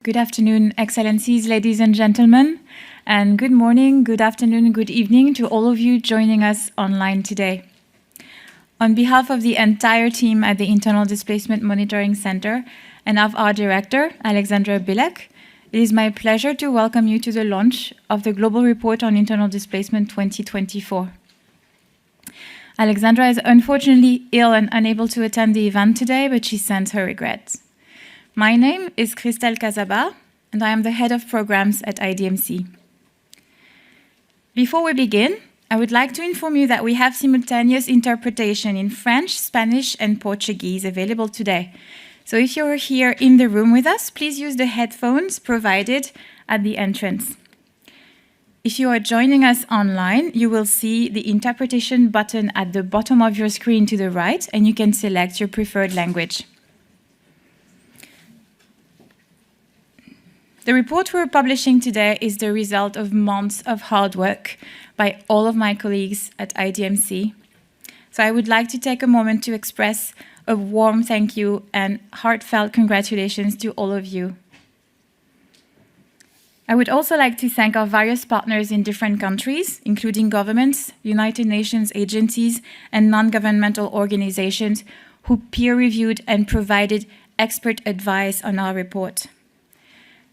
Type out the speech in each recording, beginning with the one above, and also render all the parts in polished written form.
Good afternoon, Excellencies, ladies and gentlemen, and good morning, good afternoon, good evening to all of you joining us online today. On behalf of the entire team at the Internal Displacement Monitoring Center and of our director, Alexandra Bilek, it is my pleasure to welcome you to the launch of the Global Report on Internal Displacement 2024. Alexandra is unfortunately ill and unable to attend the event today, but she sends her regrets. My name is Christelle Cazabat, and I am the head of programs at IDMC. Before we begin, I would like to inform you that we have simultaneous interpretation in French, Spanish, and Portuguese available today. So if you're here in the room with us, please use the headphones provided at the entrance. If you are joining us online, you will see the interpretation button at the bottom of your screen to the right, and you can select your preferred language. The report we're publishing today is the result of months of hard work by all of my colleagues at IDMC. So I would like to take a moment to express a warm thank you and heartfelt congratulations to all of you. I would also like to thank our various partners in different countries, including governments, United Nations agencies, and non-governmental organizations who peer-reviewed and provided expert advice on our report.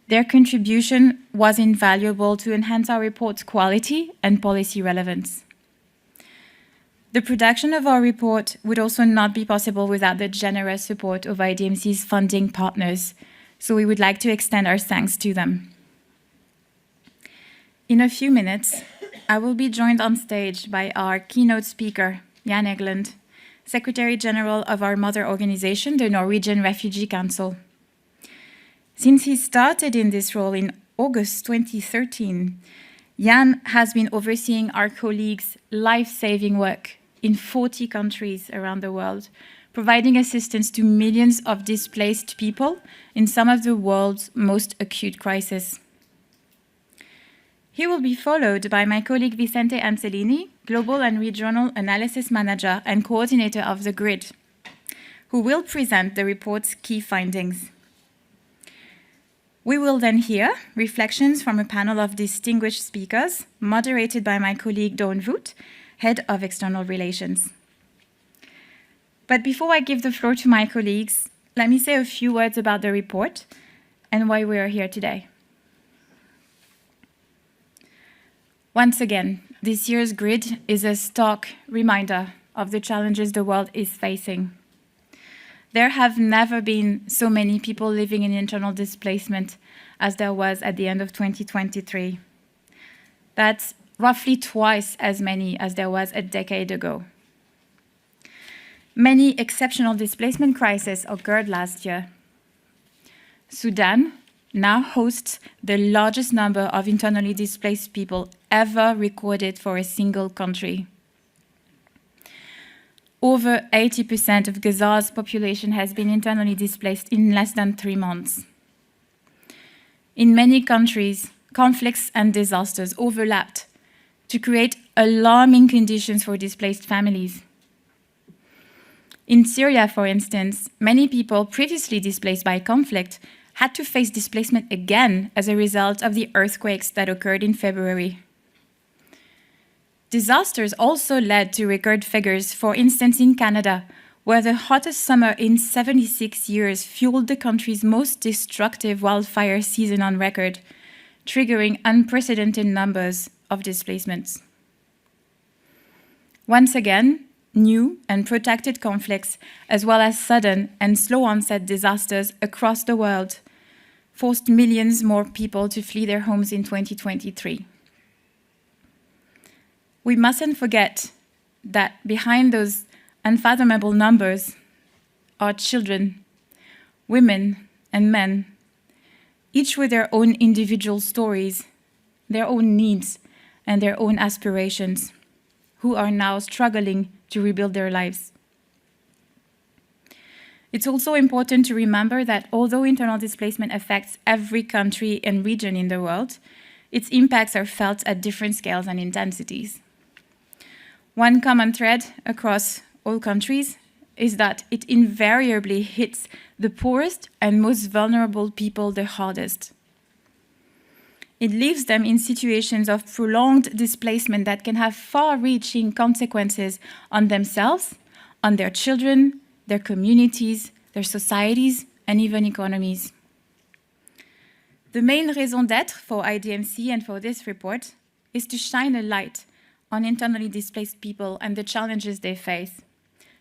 Their contribution was invaluable to enhance our report's quality and policy relevance. The production of our report would also not be possible without the generous support of IDMC's funding partners, so we would like to extend our thanks to them. In a few minutes, I will be joined on stage by our keynote speaker, Jan Egeland, Secretary General of our mother organization, the Norwegian Refugee Council. Since he started in this role in August 2013, Jan has been overseeing our colleagues' life-saving work in 40 countries around the world, providing assistance to millions of displaced people in some of the world's most acute crises. He will be followed by my colleague Vicente Anzellini, Global and Regional Analysis Manager and Coordinator of the GRID, who will present the report's key findings. We will then hear reflections from a panel of distinguished speakers, moderated by my colleague Dawn Voet, Head of External Relations. But before I give the floor to my colleagues, let me say a few words about the report and why we are here today. Once again, this year's grid is a stark reminder of the challenges the world is facing. There have never been so many people living in internal displacement as there was at the end of 2023. That's roughly twice as many as there was a decade ago. Many exceptional displacement crises occurred last year. Sudan now hosts the largest number of internally displaced people ever recorded for a single country. Over 80% of Gaza's population has been internally displaced in less than 3 months. In many countries, conflicts and disasters overlapped to create alarming conditions for displaced families. In Syria, for instance, many people previously displaced by conflict had to face displacement again as a result of the earthquakes that occurred in February. Disasters also led to record figures, for instance in Canada, where the hottest summer in 76 years fueled the country's most destructive wildfire season on record, triggering unprecedented numbers of displacements. Once again, new and protracted conflicts, as well as sudden and slow onset disasters across the world, forced millions more people to flee their homes in 2023. We mustn't forget that behind those unfathomable numbers are children, women, and men, each with their own individual stories, their own needs, and their own aspirations, who are now struggling to rebuild their lives. It's also important to remember that although internal displacement affects every country and region in the world, its impacts are felt at different scales and intensities. One common thread across all countries is that it invariably hits the poorest and most vulnerable people the hardest. It leaves them in situations of prolonged displacement that can have far-reaching consequences on themselves, on their children, their communities, their societies, and even economies. The main raison d'être for IDMC and for this report is to shine a light on internally displaced people and the challenges they face,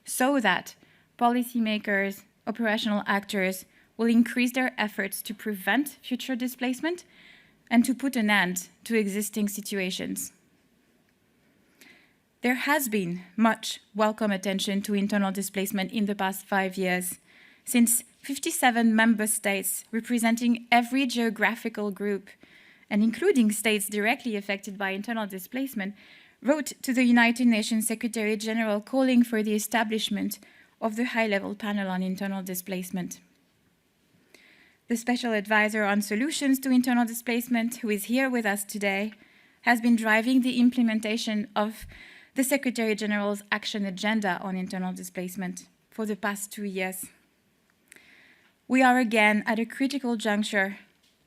so that policymakers, operational actors will increase their efforts to prevent future displacement and to put an end to existing situations. There has been much welcome attention to internal displacement in the past 5 years, since 57 member states representing every geographical group, and including states directly affected by internal displacement, wrote to the United Nations Secretary General calling for the establishment of the high-level panel on internal displacement. The Special Advisor on Solutions to Internal Displacement, who is here with us today, has been driving the implementation of the Secretary General's Action Agenda on Internal Displacement for the past 2 years. We are again at a critical juncture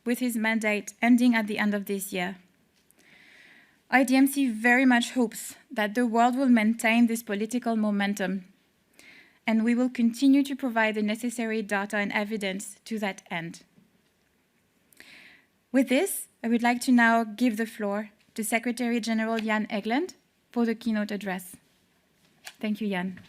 with his mandate ending at the end of this year. IDMC very much hopes that the world will maintain this political momentum, and we will continue to provide the necessary data and evidence to that end. With this, I would like to now give the floor to Secretary General Jan Egeland for the keynote address. Thank you, Jan.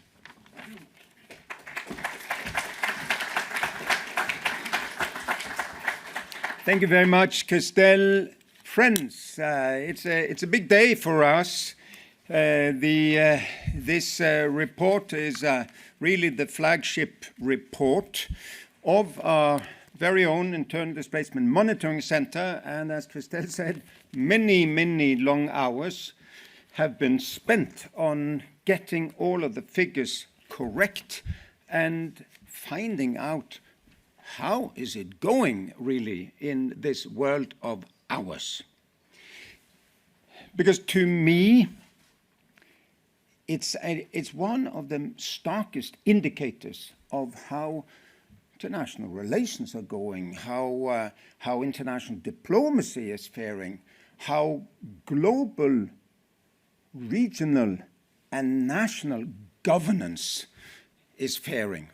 Thank you very much, Christelle. Friends, it's a big day for us. This report is really the flagship report of our very own Internal Displacement Monitoring Center, and as Christelle said, many long hours have been spent on getting all of the figures correct and finding out how is it going really in this world of ours. Because to me, it's one of the starkest indicators of how international relations are going, how international diplomacy is faring, how global, regional, and national governance is faring,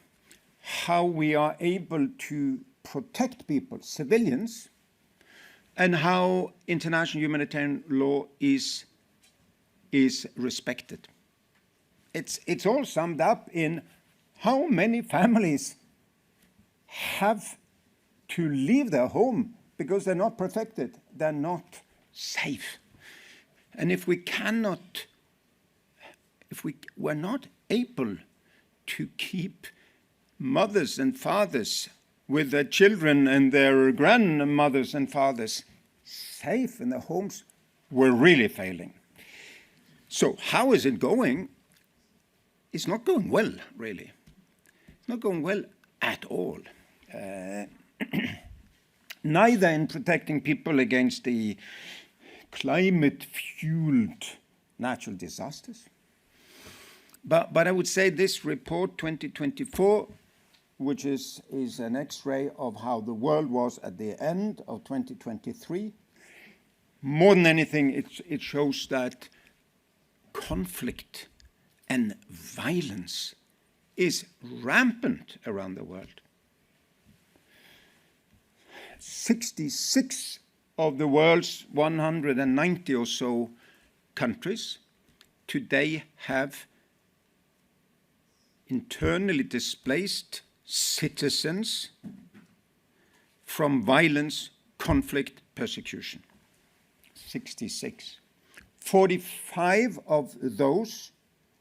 how we are able to protect people, civilians, and how international humanitarian law is respected. It's all summed up in how many families have to leave their home because they're not protected, they're not safe. And if we're not able to keep mothers and fathers with their children and their grandmothers and fathers safe in their homes, we're really failing. So how is it going? It's not going well, really. It's not going well at all. Neither in protecting people against the climate-fueled natural disasters. But I would say this report 2024, which is an X-ray of how the world was at the end of 2023, more than anything, it shows that conflict and violence is rampant around the world. 66 of the world's 190 or so countries today have internally displaced citizens from violence, conflict, persecution. 66. 45 of those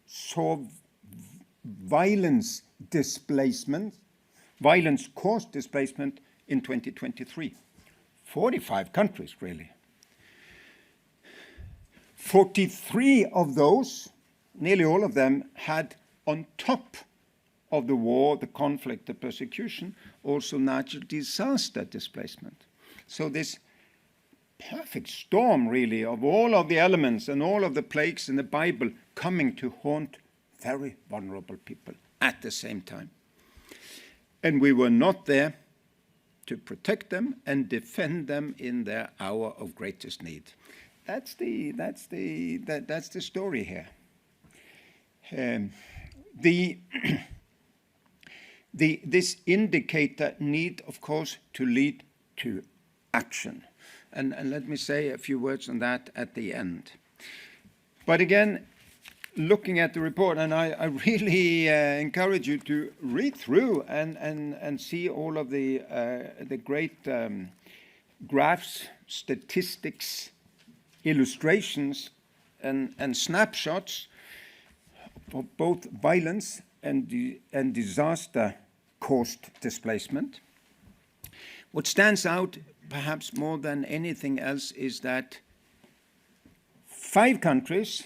saw violence-caused displacement in 2023. 45 countries, really. 43 of those, nearly all of them, had on top of the war, the conflict, the persecution, also natural disaster displacement. So this perfect storm, really, of all of the elements and all of the plagues in the Bible coming to haunt very vulnerable people, at the same time. And we were not there to protect them and defend them in their hour of greatest need. That's the story here. This indicator need, of course, to lead to action. And let me say a few words on that at the end. But again, looking at the report, and I really encourage you to read through and see all of the great graphs, statistics, illustrations, and snapshots of both violence and disaster-caused displacement. What stands out, perhaps more than anything else, is that 5 countries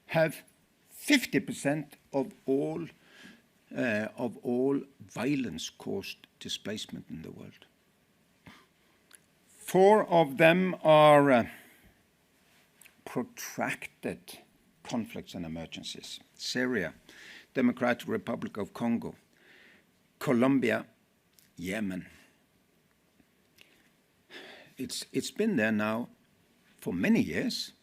have 50% of all violence-caused displacement in the world. 4 of them are protracted conflicts and emergencies: Syria, Democratic Republic of Congo, Colombia, Yemen. It's been there now for many years,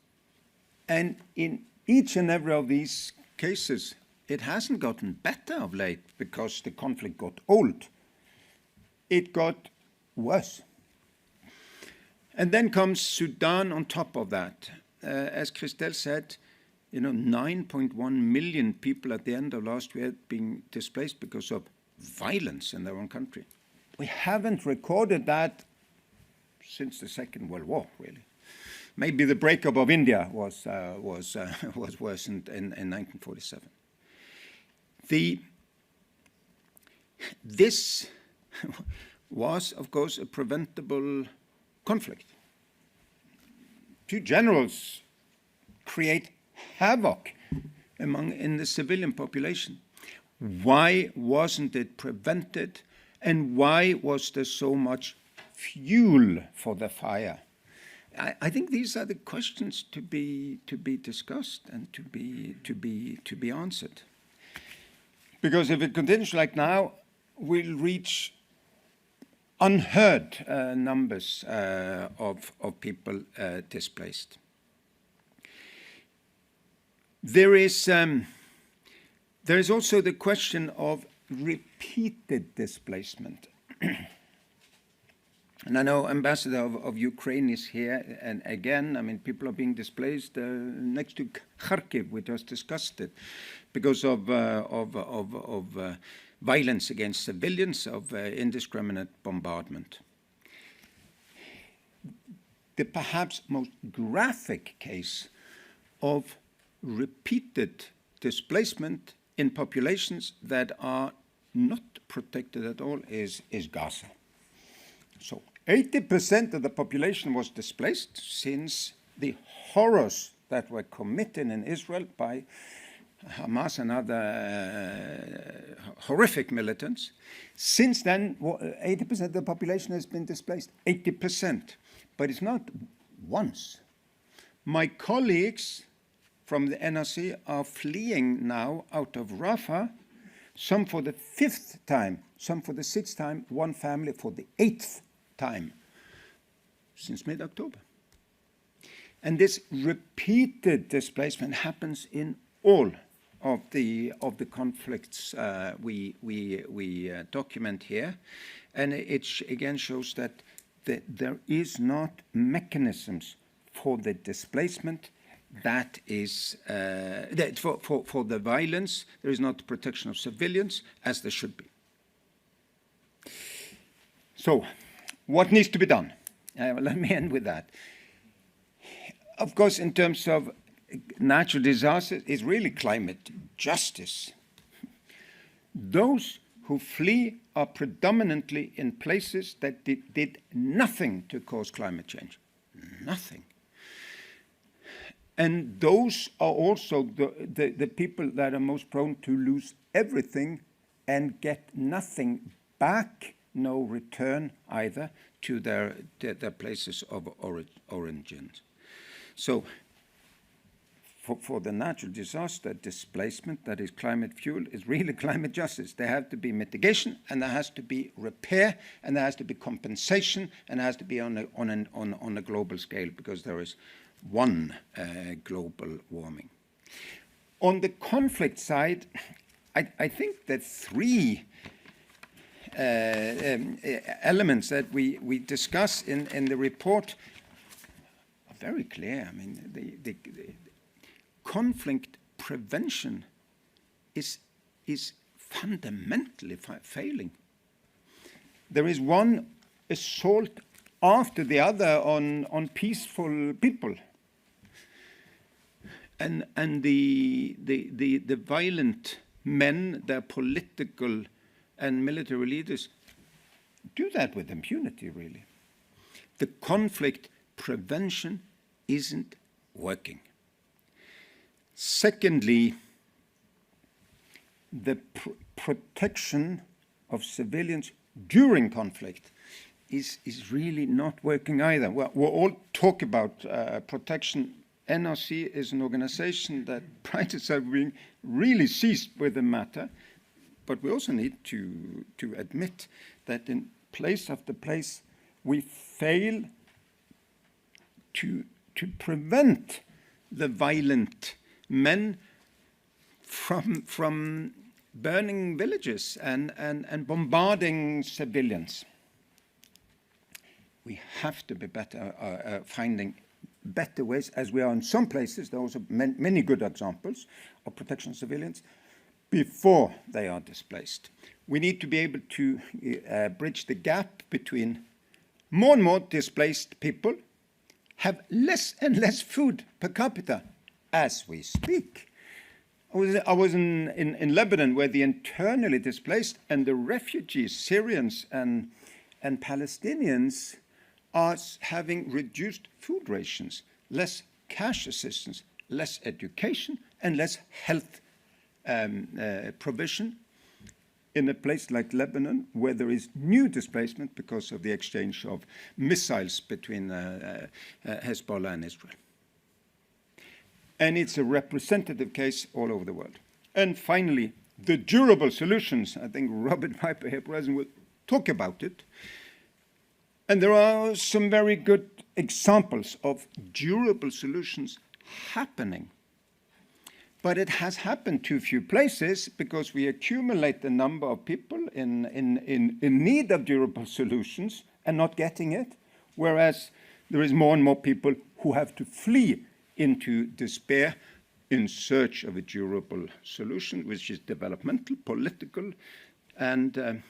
and in each and every of these cases, it hasn't gotten better of late because the conflict got old. It got worse. And then comes Sudan on top of that. As Christelle said, 9.1 million people at the end of last year being displaced because of violence in their own country. We haven't recorded that since the Second World War, really. Maybe the breakup of India was worse in 1947. This was, of course, a preventable conflict. 2 generals create havoc in the civilian population. Why wasn't it prevented, and why was there so much fuel for the fire? I think these are the questions to be discussed and to be answered. Because if it continues like now, we'll reach unheard numbers of people displaced. There is also the question of repeated displacement. And I know Ambassador of Ukraine is here, and again, I mean, people are being displaced next to Kharkiv. We just discussed it because of violence against civilians, of indiscriminate bombardment. The perhaps most graphic case of repeated displacement in populations that are not protected at all is Gaza. So 80% of the population was displaced since the horrors that were committed in Israel by Hamas and other horrific militants. Since then, 80% of the population has been displaced. 80%. But it's not once. My colleagues from the NRC are fleeing now out of Rafah, some for the 5th time, some for the 6th time, one family for the 8th time since mid-October. And this repeated displacement happens in all of the conflicts we document here, and it again shows that there is not mechanisms for the displacement that is for the violence. There is not protection of civilians as there should be. So, what needs to be done? Let me end with that. Of course, in terms of natural disasters, it's really climate justice. Those who flee are predominantly in places that did nothing to cause climate change. Nothing. And those are also the people that are most prone to lose everything and get nothing back, no return either, to their places of origin. So for the natural disaster, displacement, that is climate fuel, is really climate justice. There have to be mitigation, and there has to be repair, and there has to be compensation, and there has to be on a global scale, because there is one global warming. On the conflict side, I think that three elements that we discuss in the report are very clear. I mean, the conflict prevention is fundamentally failing. There is one assault after the other on peaceful people, and the violent men, their political and military leaders, do that with impunity, really. The conflict prevention isn't working. Secondly, the protection of civilians during conflict is really not working either. Well, we'll all talk about protection. NRC is an organization that prides itself on being really seized with the matter, but we also need to admit that in place after place we fail to prevent the violent men from burning villages and bombarding civilians. We have to be better finding better ways, as we are in some places. There are also many good examples of protection of civilians before they are displaced. We need to be able to bridge the gap between more and more displaced people have less and less food per capita as we speak. I was in Lebanon, where the internally displaced and the refugees, Syrians and Palestinians, are having reduced food rations, less cash assistance, less education, and less health provision in a place like Lebanon, where there is new displacement because of the exchange of missiles between Hezbollah and Israel. And it's a representative case all over the world. And finally, the durable solutions. I think Robert Piper here present will talk about it. And there are some very good examples of durable solutions happening. But it has happened too few places, because we accumulate the number of people in need of durable solutions and not getting it, whereas there is more and more people who have to flee into despair in search of a durable solution, which is developmental, political, and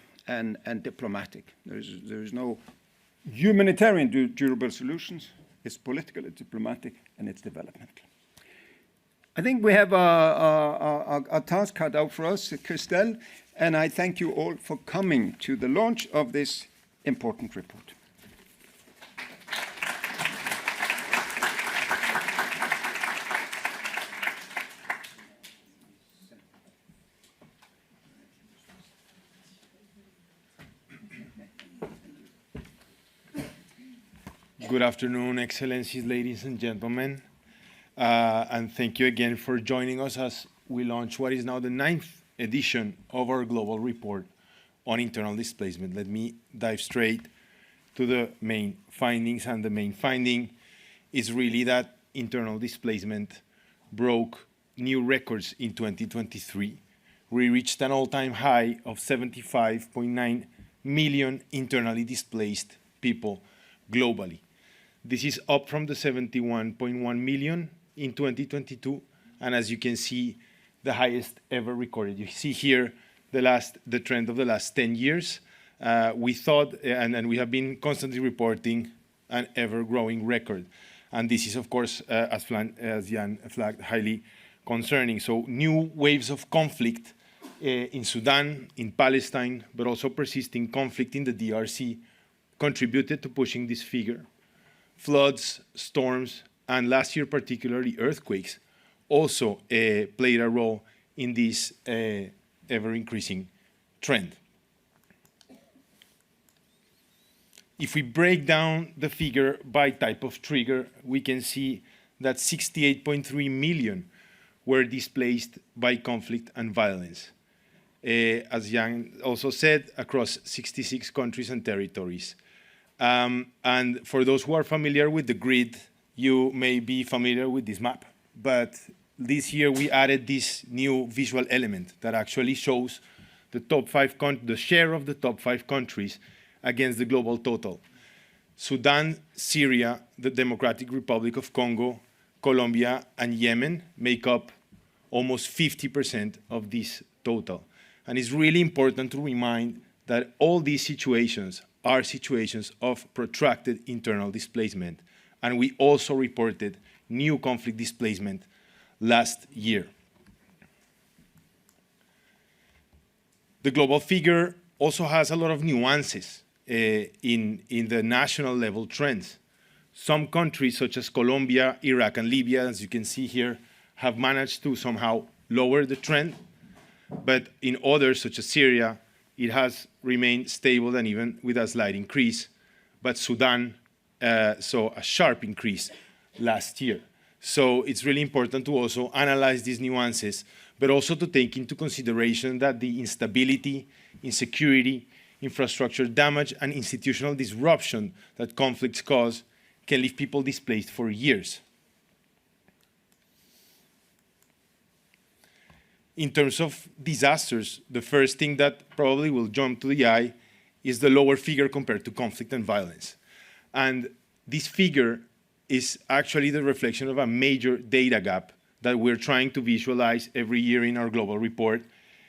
diplomatic. There is no humanitarian durable solutions. It's political, it's diplomatic, and it's developmental. I think we have our task cut out for us, Christelle, and I thank you all for coming to the launch of this important report. Good afternoon, Excellencies, ladies and gentlemen. And thank you again for joining us as we launch what is now the 9th edition of our global report on internal displacement. Let me dive straight to the main findings. And the main finding is really that internal displacement broke new records in 2023. We reached an all-time high of 75.9 million internally displaced people globally. This is up from the 71.1 million in 2022, and as you can see, the highest ever recorded. You see here the trend of the last 10 years. We thought, and we have been constantly reporting an ever-growing record. And this is, of course, as Jan flagged, highly concerning. So new waves of conflict in Sudan, in Palestine, but also persisting conflict in the DRC contributed to pushing this figure. Floods, storms, and last year particularly earthquakes also played a role in this ever-increasing trend. If we break down the figure by type of trigger, we can see that 68.3 million were displaced by conflict and violence. As Jan also said, across 66 countries and territories. And for those who are familiar with the grid, you may be familiar with this map. But this year we added this new visual element that actually shows the the share of the top 5 countries against the global total. Sudan, Syria, the Democratic Republic of Congo, Colombia, and Yemen make up almost 50% of this total. And it's really important to remind that all these situations are situations of protracted internal displacement. And we also reported new conflict displacement last year. The global figure also has a lot of nuances in the national level trends. Some countries, such as Colombia, Iraq, and Libya, as you can see here, have managed to somehow lower the trend. But in others, such as Syria, it has remained stable and even with a slight increase. But Sudan saw a sharp increase last year. So it's really important to also analyze these nuances, but also to take into consideration that the instability, insecurity, infrastructure damage, and institutional disruption that conflicts cause can leave people displaced for years. In terms of disasters, the first thing that probably will jump to the eye is the lower figure compared to conflict and violence. And this figure is actually the reflection of a major data gap that we're trying to visualize every year in our global report,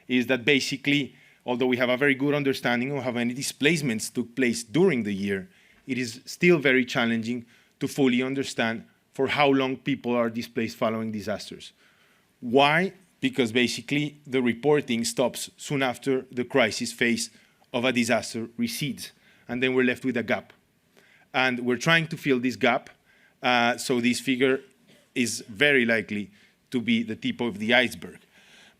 is that basically, although we have a very good understanding of how many displacements took place during the year, it is still very challenging to fully understand for how long people are displaced following disasters. Why? Because basically the reporting stops soon after the crisis phase of a disaster recedes, and then we're left with a gap. And we're trying to fill this gap, so this figure is very likely to be the tip of the iceberg.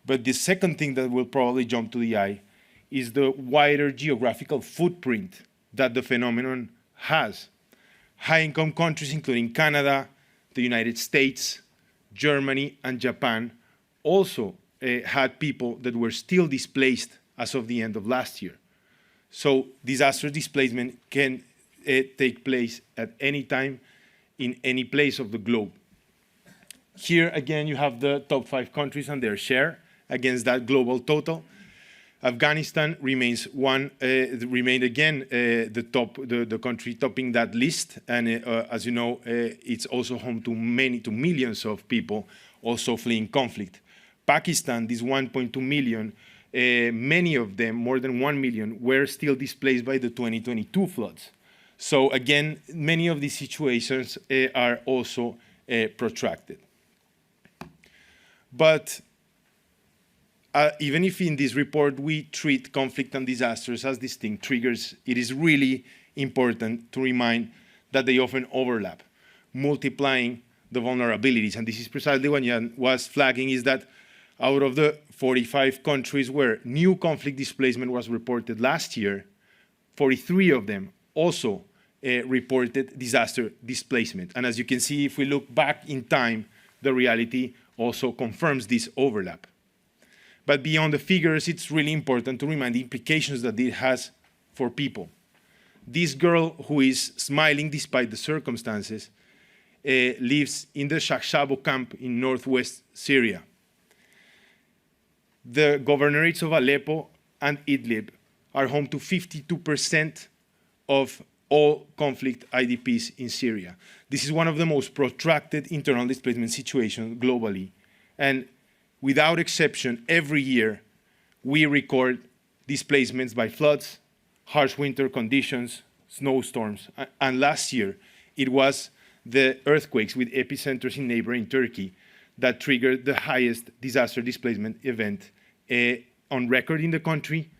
But the second thing that will probably jump to the eye is the wider geographical footprint that the phenomenon has. High-income countries, including Canada, the United States, Germany, and Japan, also had people that were still displaced as of the end of last year. So disaster displacement can take place at any time in any place of the globe. Here, again, you have the top 5 countries and their share against that global total. Afghanistan remained again the country topping that list, and as you know, it's also home to millions of people also fleeing conflict. Pakistan, these 1.2 million, many of them, more than 1 million, were still displaced by the 2022 floods. So again, many of these situations are also protracted. But even if in this report we treat conflict and disasters as distinct triggers, it is really important to remind that they often overlap, multiplying the vulnerabilities. And this is precisely what Jan was flagging, is that out of the 45 countries where new conflict displacement was reported last year, 43 of them also reported disaster displacement. And as you can see, if we look back in time, the reality also confirms this overlap. But beyond the figures, it's really important to remind the implications that it has for people. This girl who is smiling despite the circumstances lives in the Shashabo camp in northwest Syria. The governorates of Aleppo and Idlib are home to 52% of all conflict IDPs in Syria. This is one of the most protracted internal displacement situations globally. And without exception, every year we record displacements by floods, harsh winter conditions, snowstorms. And last year, it was the earthquakes with epicenters in neighboring Turkey that triggered the highest disaster displacement event on record in the country,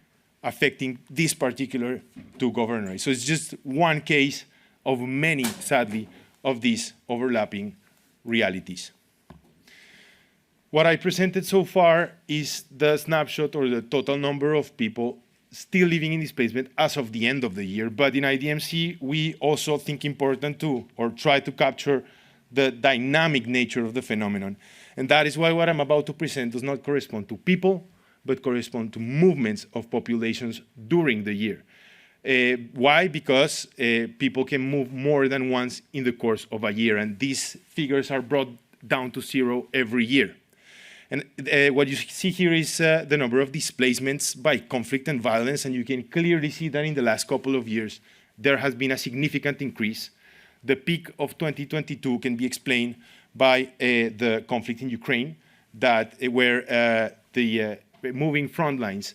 affecting this particular 2 governorates. So it's just one case of many, sadly, of these overlapping realities. What I presented so far is the snapshot or the total number of people still living in displacement as of the end of the year. But in IDMC, we also think important to, or try to capture the dynamic nature of the phenomenon. And that is why what I'm about to present does not correspond to people, but correspond to movements of populations during the year. Why? Because people can move more than once in the course of a year, and these figures are brought down to zero every year. And what you see here is the number of displacements by conflict and violence, and you can clearly see that in the last couple of years, there has been a significant increase. The peak of 2022 can be explained by the conflict in Ukraine, where the moving front lines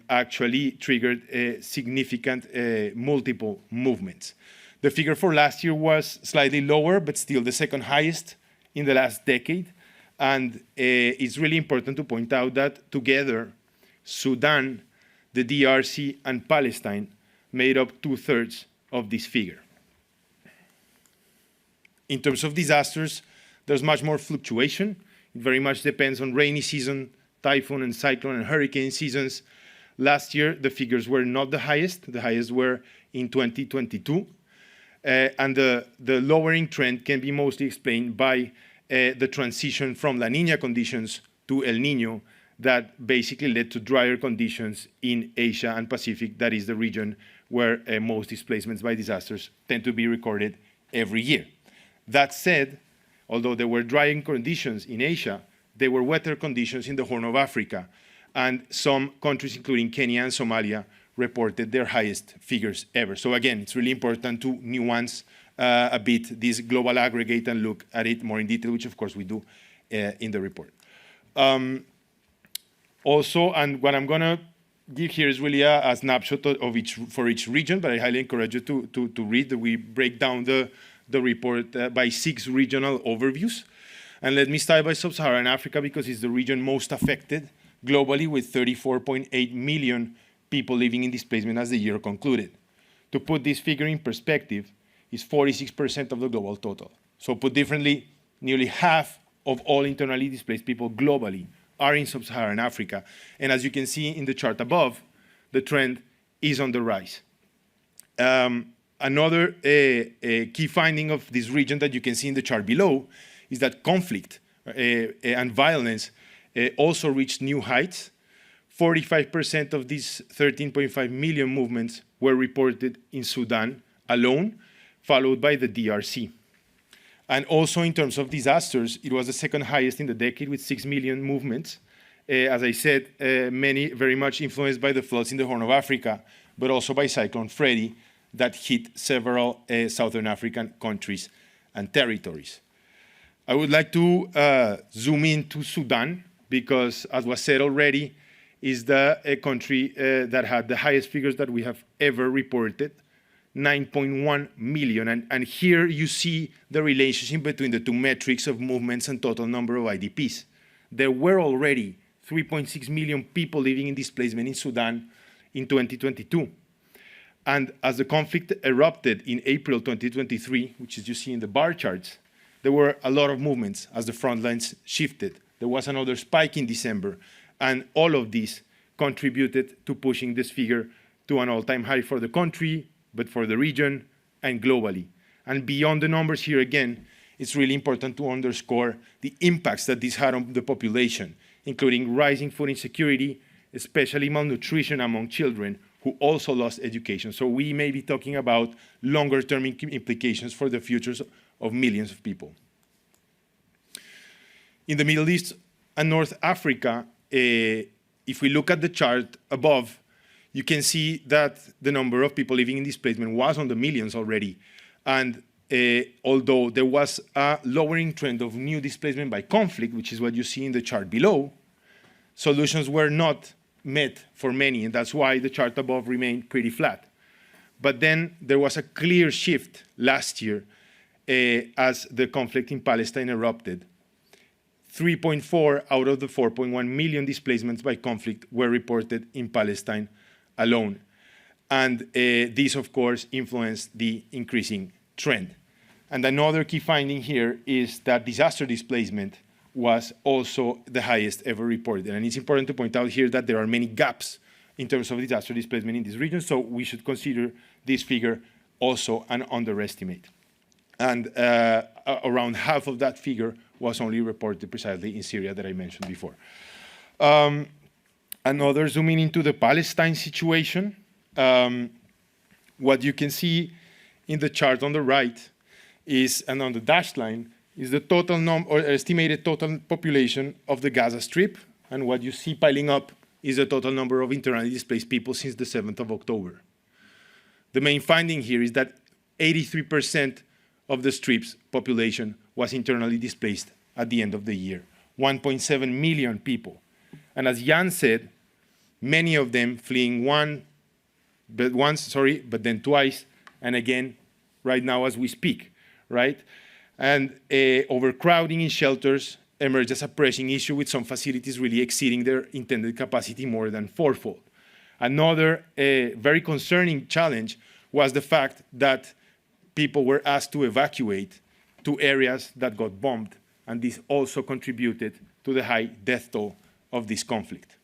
actually triggered significant multiple movements. The figure for last year was slightly lower, but still the second highest in the last decade. And it's really important to point out that together, Sudan, the DRC, and Palestine made up 2/3 of this figure. In terms of disasters, there's much more fluctuation. It very much depends on rainy season, typhoon and cyclone and hurricane seasons. Last year, the figures were not the highest. The highest were in 2022. And the lowering trend can be mostly explained by the transition from La Niña conditions to El Niño that basically led to drier conditions in Asia and Pacific. That is the region where most displacements by disasters tend to be recorded every year. That said, although there were drying conditions in Asia, there were wetter conditions in the Horn of Africa, and some countries, including Kenya and Somalia, reported their highest figures ever. So again, it's really important to nuance a bit this global aggregate and look at it more in detail, which of course we do in the report. Also, and what I'm gonna give here is really a snapshot of for each region, but I highly encourage you to read. We break down the report by 6 regional overviews. And let me start by Sub-Saharan Africa because it's the region most affected globally, with 34.8 million people living in displacement as the year concluded. To put this figure in perspective, is 46% of the global total. So put differently, nearly half of all internally displaced people globally are in Sub-Saharan Africa. And as you can see in the chart above, the trend is on the rise. Another key finding of this region that you can see in the chart below is that conflict and violence also reached new heights. 45% of these 13.5 million movements were reported in Sudan alone, followed by the DRC. And also in terms of disasters, it was the second highest in the decade with 6 million movements. As I said, many very much influenced by the floods in the Horn of Africa, but also by Cyclone Freddy that hit several Southern African countries and territories. I would like to zoom into Sudan because, as was said already, is the country that had the highest figures that we have ever reported, 9.1 million. And here you see the relationship between the two metrics of movements and total number of IDPs. There were already 3.6 million people living in displacement in Sudan in 2022. And as the conflict erupted in April 2023, which is you see in the bar charts, there were a lot of movements as the front lines shifted. There was another spike in December, and all of these contributed to pushing this figure to an all-time high for the country, but for the region and globally. And beyond the numbers here again, it's really important to underscore the impacts that this had on the population, including rising food insecurity, especially malnutrition among children who also lost education. So we may be talking about longer-term implications for the futures of millions of people. In the Middle East and North Africa, if we look at the chart above, you can see that the number of people living in displacement was on the millions already. And although there was a lowering trend of new displacement by conflict, which is what you see in the chart below, solutions were not met for many, and that's why the chart above remained pretty flat. But then there was a clear shift last year as the conflict in Palestine erupted. 3.4 out of the 4.1 million displacements by conflict were reported in Palestine alone. And this, of course, influenced the increasing trend. And another key finding here is that disaster displacement was also the highest ever reported. And it's important to point out here that there are many gaps in terms of disaster displacement in this region, so we should consider this figure also an underestimate. And around half of that figure was only reported precisely in Syria that I mentioned before. Another zooming into the Palestine situation, what you can see in the chart on the right is, and on the dashed line, is the total or estimated total population of the Gaza Strip. And what you see piling up is the total number of internally displaced people since the 7th of October. The main finding here is that 83% of the Strip's population was internally displaced at the end of the year, 1.7 million people. And as Jan said, many of them fleeing but then twice, and again, right now as we speak, right? And overcrowding in shelters emerged as a pressing issue, with some facilities really exceeding their intended capacity more than fourfold. Another very concerning challenge was the fact that people were asked to evacuate to areas that got bombed, and this also contributed to the high death toll of this conflict.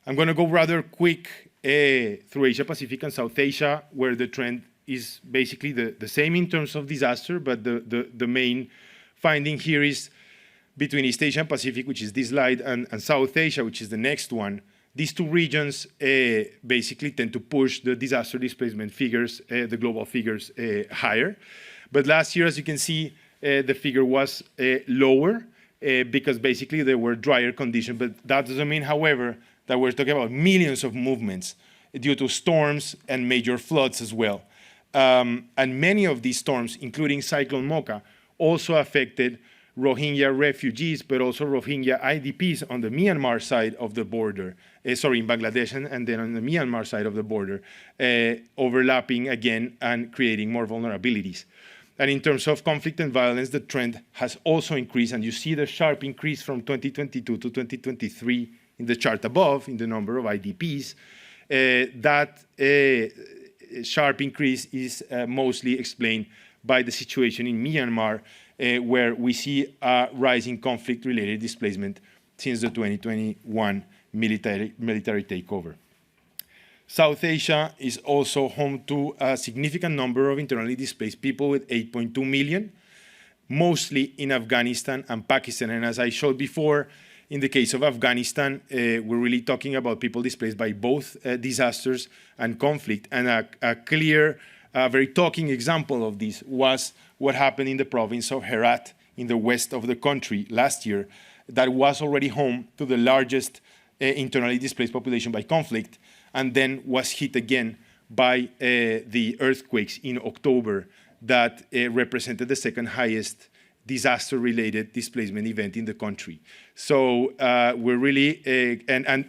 I'm going to go rather quick through Asia Pacific and South Asia, where the trend is basically the same in terms of disaster, but the main finding here is between East Asia and Pacific, which is this slide, and South Asia, which is the next one. These two regions basically tend to push the disaster displacement figures, the global figures, higher. But last year, as you can see, the figure was lower because basically there were drier conditions. But that doesn't mean, however, that we're talking about millions of movements due to storms and major floods as well. And many of these storms, including Cyclone Mocha, also affected Rohingya refugees, but also Rohingya IDPs on the Myanmar side of the border, in Bangladesh, and then on the Myanmar side of the border, overlapping again and creating more vulnerabilities. And in terms of conflict and violence, the trend has also increased, and you see the sharp increase from 2022 to 2023 in the chart above, in the number of IDPs. That sharp increase is mostly explained by the situation in Myanmar, where we see a rising conflict-related displacement since the 2021 military takeover. South Asia is also home to a significant number of internally displaced people, with 8.2 million, mostly in Afghanistan and Pakistan. And as I showed before, in the case of Afghanistan, we're really talking about people displaced by both disasters and conflict. And a clear, very talking example of this was what happened in the province of Herat in the west of the country last year, that was already home to the largest internally displaced population by conflict, and then was hit again by the earthquakes in October that represented the second highest disaster-related displacement event in the country. So we're really, and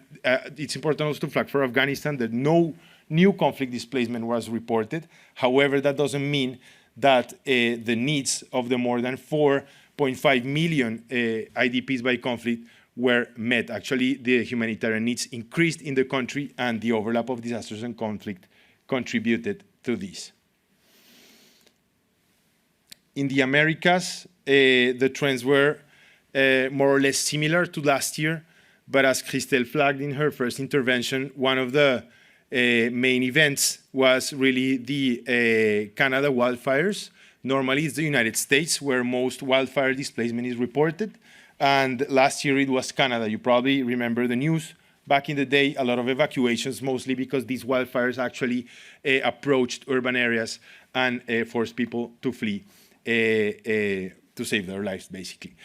it's important also to flag for Afghanistan that no new conflict displacement was reported. However, that doesn't mean that the needs of the more than 4.5 million IDPs by conflict were met. Actually, the humanitarian needs increased in the country, and the overlap of disasters and conflict contributed to this. In the Americas, the trends were more or less similar to last year, but as Christelle flagged in her first intervention, one of the main events was really the Canada wildfires. Normally, it's the United States where most wildfire displacement is reported, and last year it was Canada. You probably remember the news. Back in the day, a lot of evacuations, mostly because these wildfires actually approached urban areas and forced people to flee to save their lives, basically.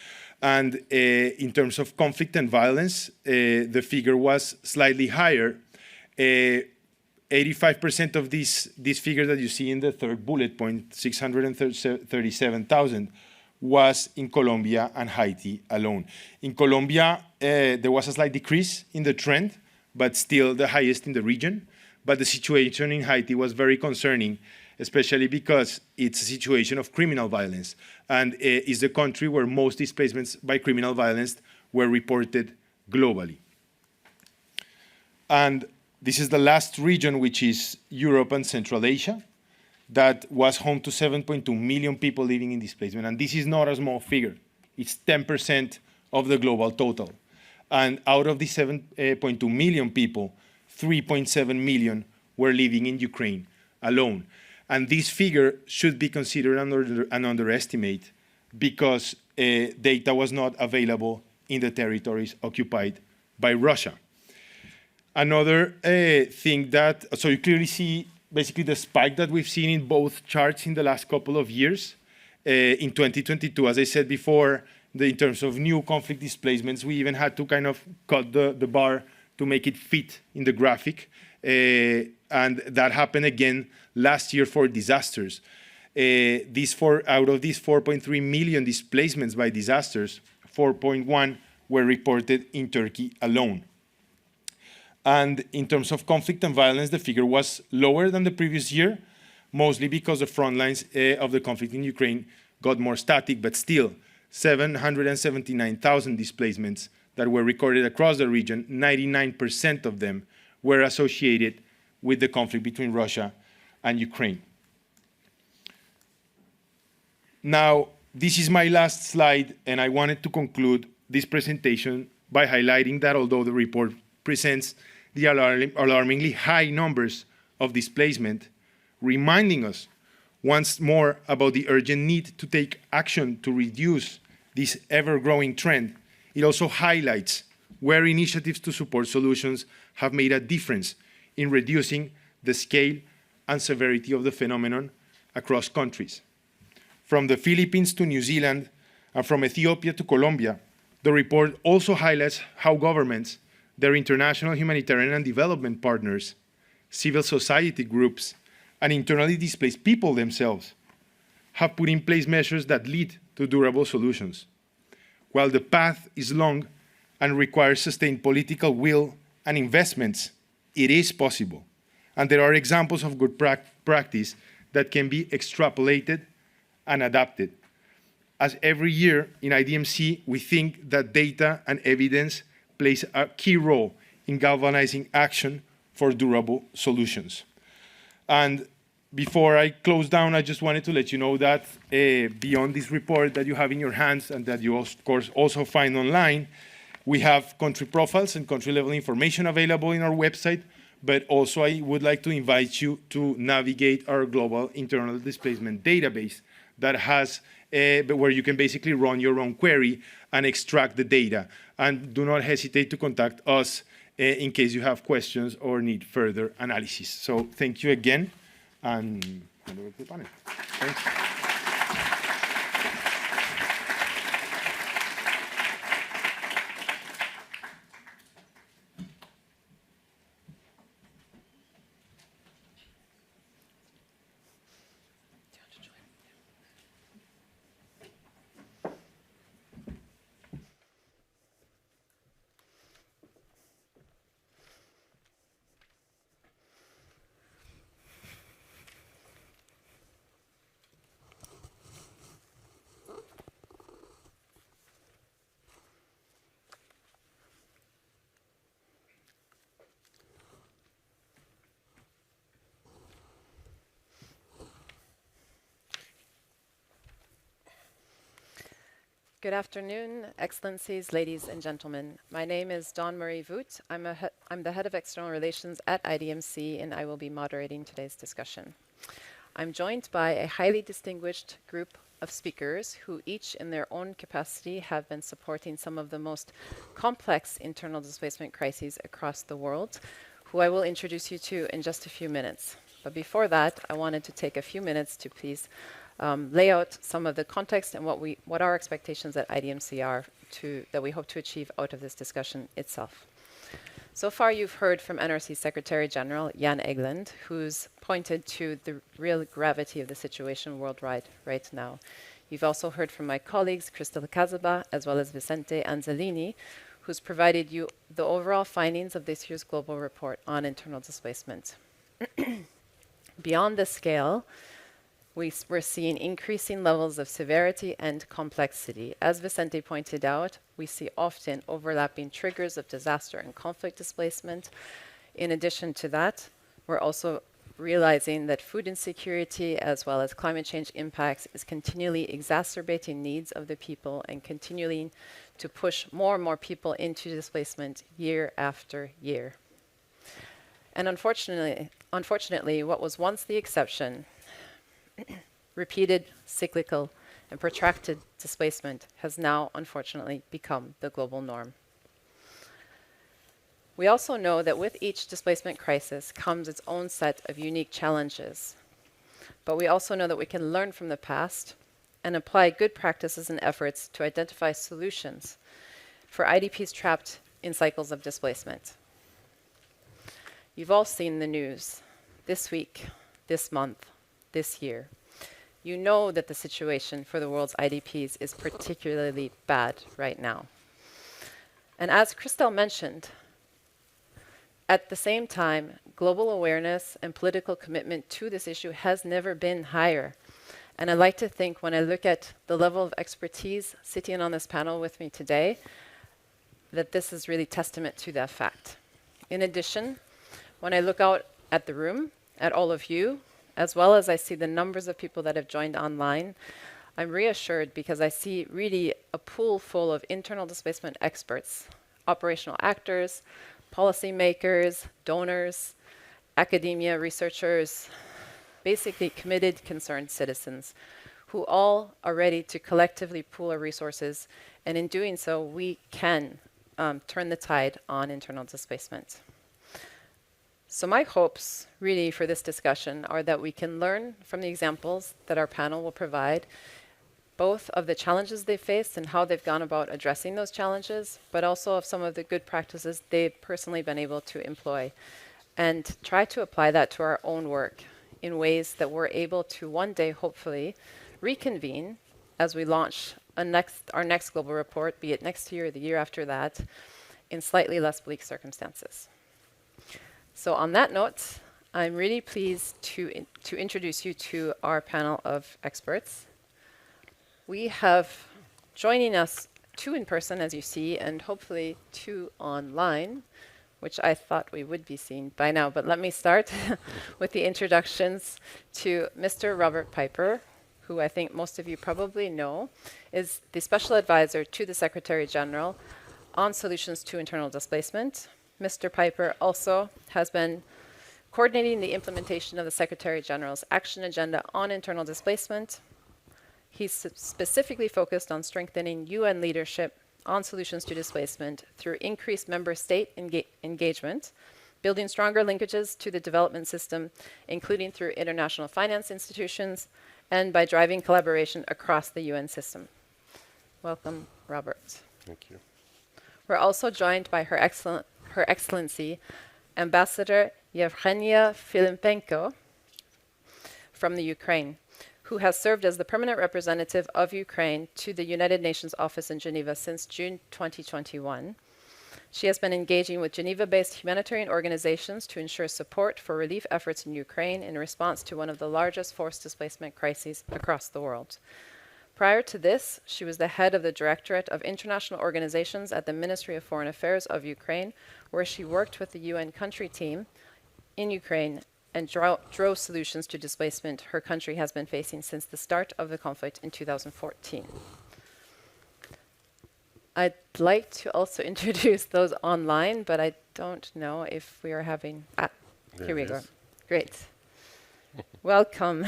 And in terms of conflict and violence, the figure was slightly higher. 85% of this figure that you see in the third bullet point, 637,000, was in Colombia and Haiti alone. In Colombia, there was a slight decrease in the trend, but still the highest in the region. But the situation in Haiti was very concerning, especially because it's a situation of criminal violence, and is the country where most displacements by criminal violence were reported globally. And this is the last region, which is Europe and Central Asia, that was home to 7.2 million people living in displacement. And this is not a small figure. It's 10% of the global total. And out of the 7.2 million people, 3.7 million were living in Ukraine alone. And this figure should be considered an underestimate because data was not available in the territories occupied by Russia. Another thing that, so you clearly see basically the spike that we've seen in both charts in the last couple of years. In 2022, as I said before, in terms of new conflict displacements, we even had to kind of cut the bar to make it fit in the graphic. And that happened again last year for disasters. Out of these 4.3 million displacements by disasters, 4.1 were reported in Turkey alone. And in terms of conflict and violence, the figure was lower than the previous year, mostly because the front lines of the conflict in Ukraine got more static, but still 779,000 displacements that were recorded across the region, 99% of them were associated with the conflict between Russia and Ukraine. Now, this is my last slide, and I wanted to conclude this presentation by highlighting that although the report presents the alarmingly high numbers of displacement, reminding us once more about the urgent need to take action to reduce this ever-growing trend, it also highlights where initiatives to support solutions have made a difference in reducing the scale and severity of the phenomenon across countries. From the Philippines to New Zealand and from Ethiopia to Colombia, the report also highlights how governments, their international humanitarian and development partners, civil society groups, and internally displaced people themselves have put in place measures that lead to durable solutions. While the path is long and requires sustained political will and investments, it is possible. And there are examples of good practice that can be extrapolated and adapted. As every year in IDMC, we think that data and evidence plays a key role in galvanizing action for durable solutions. And before I close down, I just wanted to let you know that beyond this report that you have in your hands and that you, of course, also find online, we have country profiles and country-level information available in our website, but also I would like to invite you to navigate our global internal displacement database that has, where you can basically run your own query and extract the data. And do not hesitate to contact us in case you have questions or need further analysis. So thank you again, and hand over to the panel. Thanks. Good afternoon, Excellencies, ladies and gentlemen. My name is Dawn Marie Voot. I'm the Head of External Relations at IDMC, and I will be moderating today's discussion. I'm joined by a highly distinguished group of speakers who each in their own capacity have been supporting some of the most complex internal displacement crises across the world, who I will introduce you to in just a few minutes. But before that, I wanted to take a few minutes to please lay out some of the context and what our expectations at IDMC are that we hope to achieve out of this discussion itself. So far, you've heard from NRC Secretary General Jan Egeland, who's pointed to the real gravity of the situation worldwide right now. You've also heard from my colleagues, Christelle Cazabat, as well as Vicente Anzellini, who's provided you the overall findings of this year's global report on internal displacement. Beyond the scale, we're seeing increasing levels of severity and complexity. As Vicente pointed out, we see often overlapping triggers of disaster and conflict displacement. In addition to that, we're also realizing that food insecurity as well as climate change impacts is continually exacerbating needs of the people and continuing to push more and more people into displacement year after year. And unfortunately, what was once the exception repeated, cyclical, and protracted displacement has now, unfortunately, become the global norm. We also know that with each displacement crisis comes its own set of unique challenges. But we also know that we can learn from the past and apply good practices and efforts to identify solutions for IDPs trapped in cycles of displacement. You've all seen the news this week, this month, this year. You know that the situation for the world's IDPs is particularly bad right now. And as Christelle mentioned, at the same time, global awareness and political commitment to this issue has never been higher. And I like to think when I look at the level of expertise sitting on this panel with me today, that this is really testament to that fact. In addition, when I look out at the room, at all of you, as well as I see the numbers of people that have joined online, I'm reassured because I see really a pool full of internal displacement experts, operational actors, policymakers, donors, academia, researchers, basically committed, concerned citizens who all are ready to collectively pool our resources, and in doing so, we can turn the tide on internal displacement. So my hopes really for this discussion are that we can learn from the examples that our panel will provide, both of the challenges they faced and how they've gone about addressing those challenges, but also of some of the good practices they've personally been able to employ, and try to apply that to our own work in ways that we're able to one day, hopefully, reconvene as we launch our next global report, be it next year or the year after that, in slightly less bleak circumstances. So on that note, I'm really pleased to introduce you to our panel of experts. We have joining us 2 in person, as you see, and hopefully 2 online, which I thought we would be seeing by now. But let me start with the introductions to Mr. Robert Piper, who I think most of you probably know, is the Special Advisor to the Secretary General on Solutions to Internal Displacement. Mr. Piper also has been coordinating the implementation of the Secretary General's Action Agenda on Internal Displacement. He's specifically focused on strengthening UN leadership on solutions to displacement through increased member state engagement, building stronger linkages to the development system, including through international finance institutions, and by driving collaboration across the UN system. Welcome, Robert. Thank you. We're also joined by Her Excellency, Ambassador Yevgenia Filipenko from the Ukraine, who has served as the permanent representative of Ukraine to the United Nations office in Geneva since June 2021. She has been engaging with Geneva-based humanitarian organizations to ensure support for relief efforts in Ukraine in response to one of the largest forced displacement crises across the world. Prior to this, she was the head of the Directorate of International Organizations at the Ministry of Foreign Affairs of Ukraine, where she worked with the UN country team in Ukraine and drove solutions to displacement her country has been facing since the start of the conflict in 2014. I'd like to also introduce those online, but I don't know if we are having... here we go. Great. Welcome.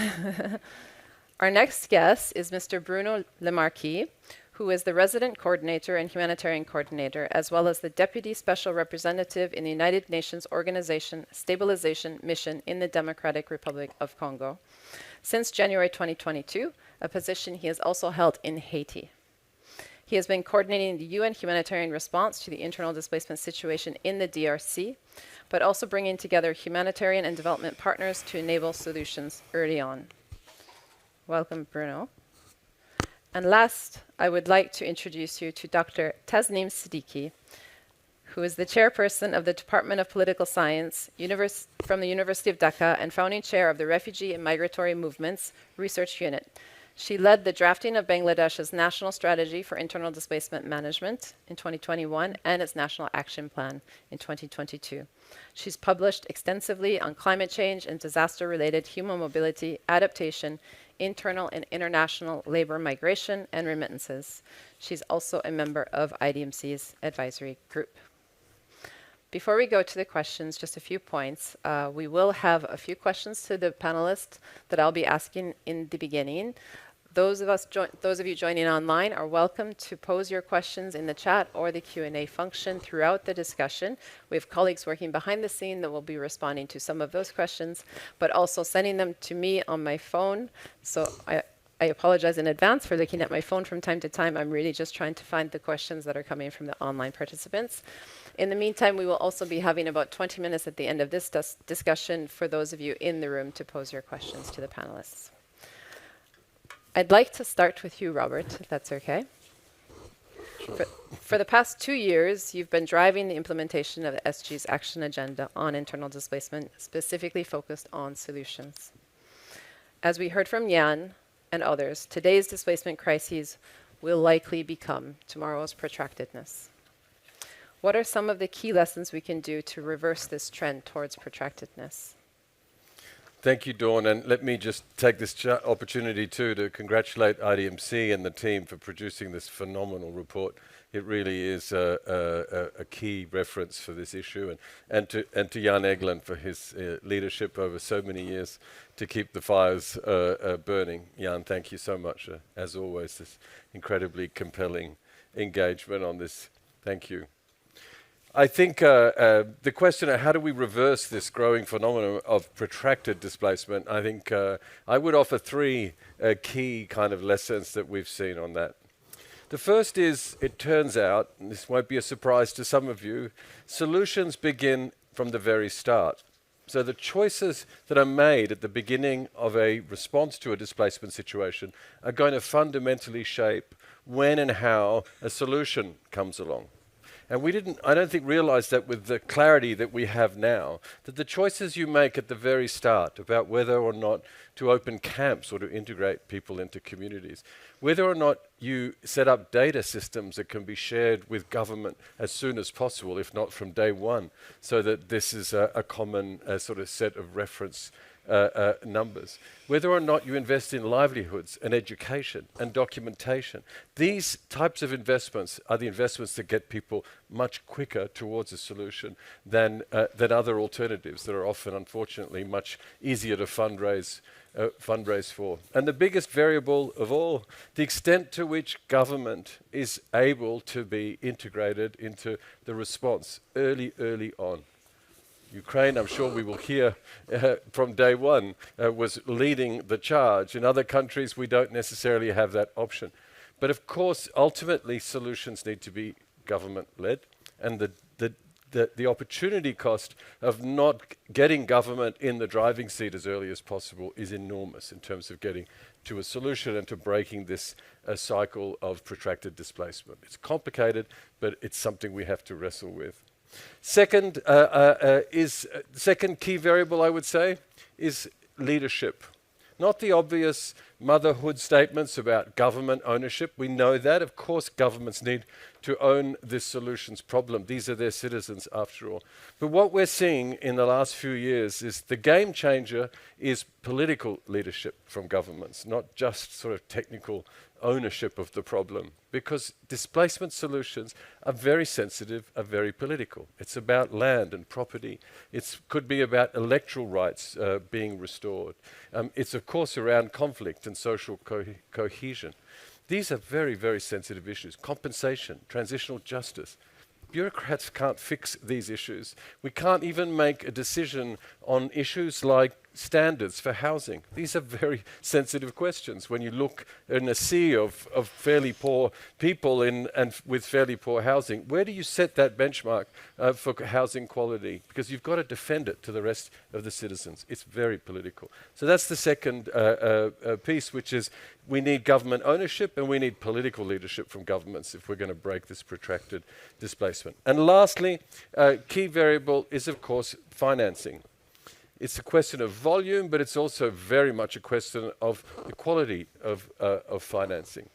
Our next guest is Mr. Bruno Lemarquis, who is the resident coordinator and humanitarian coordinator, as well as the deputy special representative in the United Nations Organization Stabilization Mission in the Democratic Republic of Congo. Since January 2022, a position he has also held in Haiti. He has been coordinating the UN humanitarian response to the internal displacement situation in the DRC, but also bringing together humanitarian and development partners to enable solutions early on. Welcome, Bruno. And last, I would like to introduce you to Dr. Tasneem Siddiqui, who is the chairperson of the Department of Political Science from the University of Dhaka and founding chair of the Refugee and Migratory Movements Research Unit. She led the drafting of Bangladesh's National Strategy for Internal Displacement Management in 2021 and its National Action Plan in 2022. She's published extensively on climate change and disaster-related human mobility, adaptation, internal and international labor migration, and remittances. She's also a member of IDMC's advisory group. Before we go to the questions, just a few points. We will have a few questions to the panelists that I'll be asking in the beginning. Those of you joining online are welcome to pose your questions in the chat or the Q&A function throughout the discussion. We have colleagues working behind the scene that will be responding to some of those questions, but also sending them to me on my phone. So I apologize in advance for looking at my phone from time to time. I'm really just trying to find the questions that are coming from the online participants. In the meantime, we will also be having about 20 minutes at the end of this discussion for those of you in the room to pose your questions to the panelists. I'd like to start with you, Robert, if that's okay. Sure. For the past 2 years, you've been driving the implementation of the SG's action agenda on internal displacement, specifically focused on solutions. As we heard from Jan and others, today's displacement crises will likely become tomorrow's protractedness. What are some of the key lessons we can do to reverse this trend towards protractedness? Thank you, Dawn, and let me just take this opportunity too to congratulate IDMC and the team for producing this phenomenal report. It really is a key reference for this issue, and to Jan Egeland for his leadership over so many years to keep the fires burning. Jan, thank you so much. As always, this incredibly compelling engagement on this. Thank you. I think the question of how do we reverse this growing phenomenon of protracted displacement, I think I would offer 3 key kind of lessons that we've seen on that. The first is, it turns out, and this won't be a surprise to some of you, solutions begin from the very start. So the choices that are made at the beginning of a response to a displacement situation are going to fundamentally shape when and how a solution comes along. And I don't think, realize that with the clarity that we have now, that the choices you make at the very start about whether or not to open camps or to integrate people into communities, whether or not you set up data systems that can be shared with government as soon as possible, if not from day one, so that this is a common sort of set of reference numbers. Whether or not you invest in livelihoods and education and documentation, these types of investments are the investments that get people much quicker towards a solution than other alternatives that are often, unfortunately, much easier to fundraise for. And the biggest variable of all, the extent to which government is able to be integrated into the response early on. Ukraine, I'm sure we will hear from day one, was leading the charge. In other countries, we don't necessarily have that option. But of course, ultimately, solutions need to be government-led, and the opportunity cost of not getting government in the driving seat as early as possible is enormous in terms of getting to a solution and to breaking this cycle of protracted displacement. It's complicated, but it's something we have to wrestle with. Second key variable, I would say, is leadership. Not the obvious motherhood statements about government ownership. We know that. Of course, governments need to own this solutions problem. These are their citizens, after all. But what we're seeing in the last few years is the game changer is political leadership from governments, not just sort of technical ownership of the problem, because displacement solutions are very sensitive, are very political. It's about land and property. It could be about electoral rights being restored. It's of course around conflict and social cohesion. These are very, very sensitive issues. Compensation, transitional justice. Bureaucrats can't fix these issues. We can't even make a decision on issues like standards for housing. These are very sensitive questions. When you look in a sea of fairly poor people and with fairly poor housing, where do you set that benchmark for housing quality? Because you've got to defend it to the rest of the citizens. It's very political. So that's the second piece, which is we need government ownership and we need political leadership from governments if we're going to break this protracted displacement. And lastly, key variable is, of course, financing. It's a question of volume, but it's also very much a question of the quality of financing.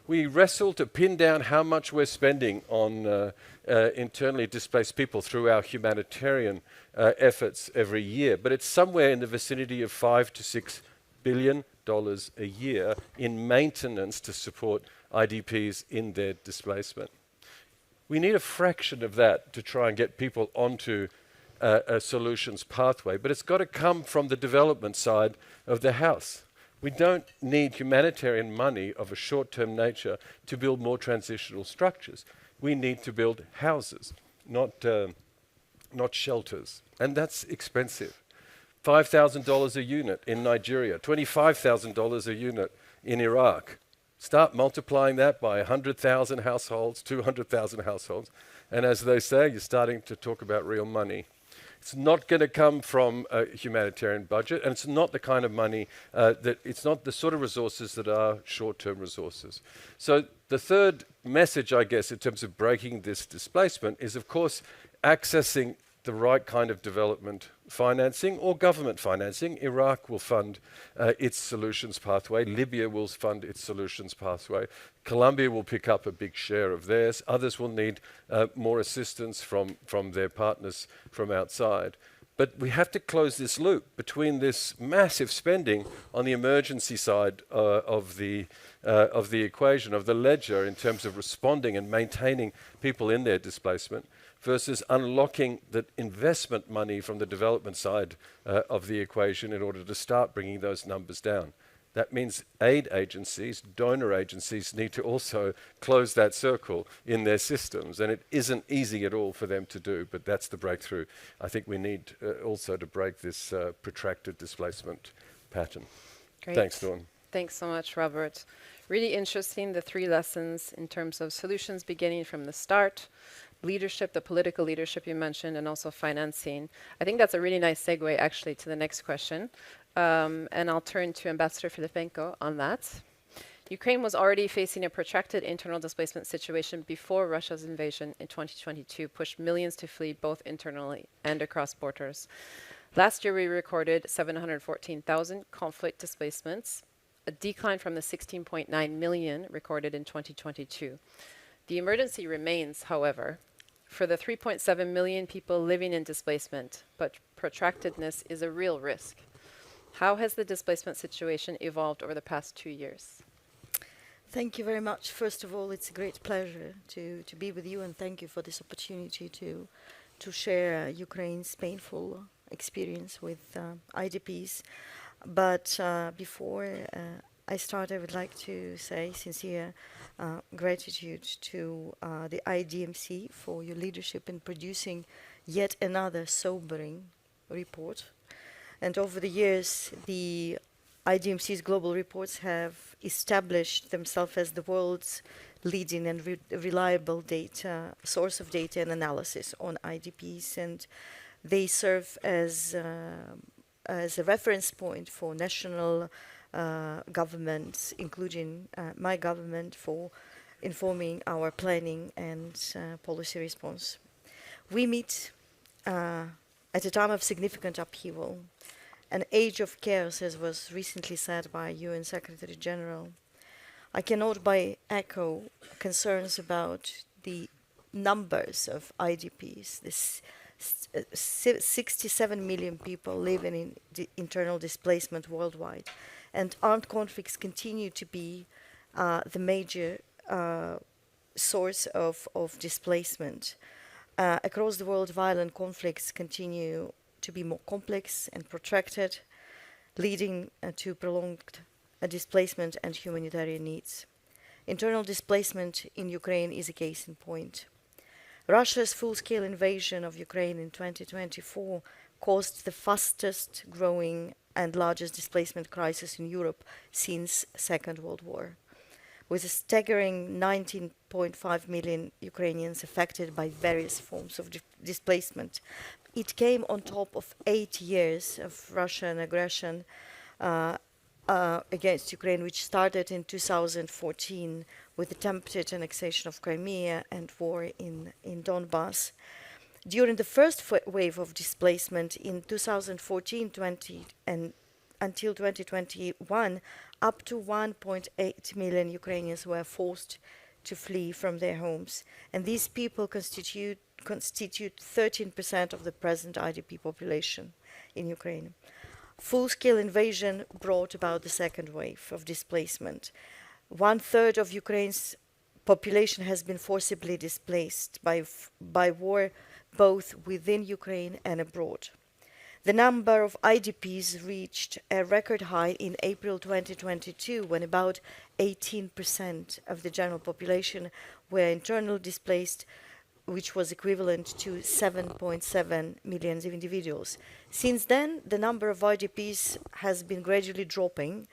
We wrestle to pin down how much we're spending on internally displaced people through our humanitarian efforts every year, but it's somewhere in the vicinity of $5 to $6 billion a year in maintenance to support IDPs in their displacement. We need a fraction of that to try and get people onto a solutions pathway, but it's got to come from the development side of the house. We don't need humanitarian money of a short-term nature to build more transitional structures. We need to build houses, not shelters, and that's expensive. $5,000 a unit in Nigeria, $25,000 a unit in Iraq. Start multiplying that by 100,000 households, 200,000 households, and as they say, you're starting to talk about real money. It's not going to come from a humanitarian budget, and it's not the kind of money it's not the sort of resources that are short-term resources. So the third message, I guess, in terms of breaking this displacement is, of course, accessing the right kind of development financing or government financing. Iraq will fund its solutions pathway. Libya will fund its solutions pathway. Colombia will pick up a big share of theirs. Others will need more assistance from their partners from outside. But we have to close this loop between this massive spending on the emergency side of the equation, of the ledger, in terms of responding and maintaining people in their displacement, versus unlocking the investment money from the development side of the equation in order to start bringing those numbers down. That means aid agencies, donor agencies, need to also close that circle in their systems, and it isn't easy at all for them to do, but that's the breakthrough. I think we need also to break this protracted displacement pattern. Great. Thanks, Dawn. Thanks so much, Robert. Really interesting, the three lessons in terms of solutions beginning from the start, leadership, the political leadership you mentioned, and also financing. I think that's a really nice segue, actually, to the next question. And I'll turn to Ambassador Filipenko on that. Ukraine was already facing a protracted internal displacement situation before Russia's invasion in 2022 pushed millions to flee both internally and across borders. Last year, we recorded 714,000 conflict displacements, a decline from the 16.9 million recorded in 2022. The emergency remains, however, for the 3.7 million people living in displacement, but protractedness is a real risk. How has the displacement situation evolved over the past 2 years? Thank you very much. First of all, it's a great pleasure to be with you, and thank you for this opportunity to share Ukraine's painful experience with IDPs. But before I start, I would like to say sincere gratitude to the IDMC for your leadership in producing yet another sobering report. And over the years, the IDMC's global reports have established themselves as the world's leading and reliable source of data and analysis on IDPs, and they serve as a reference point for national governments, including my government, for informing our planning and policy response. We meet at a time of significant upheaval, an age of chaos, as was recently said by UN Secretary General. I cannot but echo concerns about the numbers of IDPs. This 67 million people living in internal displacement worldwide, and armed conflicts continue to be the major source of displacement. Across the world, violent conflicts continue to be more complex and protracted, leading to prolonged displacement and humanitarian needs. Internal displacement in Ukraine is a case in point. Russia's full-scale invasion of Ukraine in 2024 caused the fastest growing and largest displacement crisis in Europe since Second World War, with a staggering 19.5 million Ukrainians affected by various forms of displacement. It came on top of 8 years of Russian aggression against Ukraine, which started in 2014 with attempted annexation of Crimea and war in Donbass. During the first wave of displacement in 2014-20 and until 2021, up to 1.8 million Ukrainians were forced to flee from their homes, and these people constitute 13% of the present IDP population in Ukraine. Full-scale invasion brought about the second wave of displacement. 1/3 of Ukraine's population has been forcibly displaced by war, both within Ukraine and abroad. The number of IDPs reached a record high in April 2022, when about 18% of the general population were internal displaced, which was equivalent to 7.7 million individuals. Since then, the number of IDPs has been gradually dropping,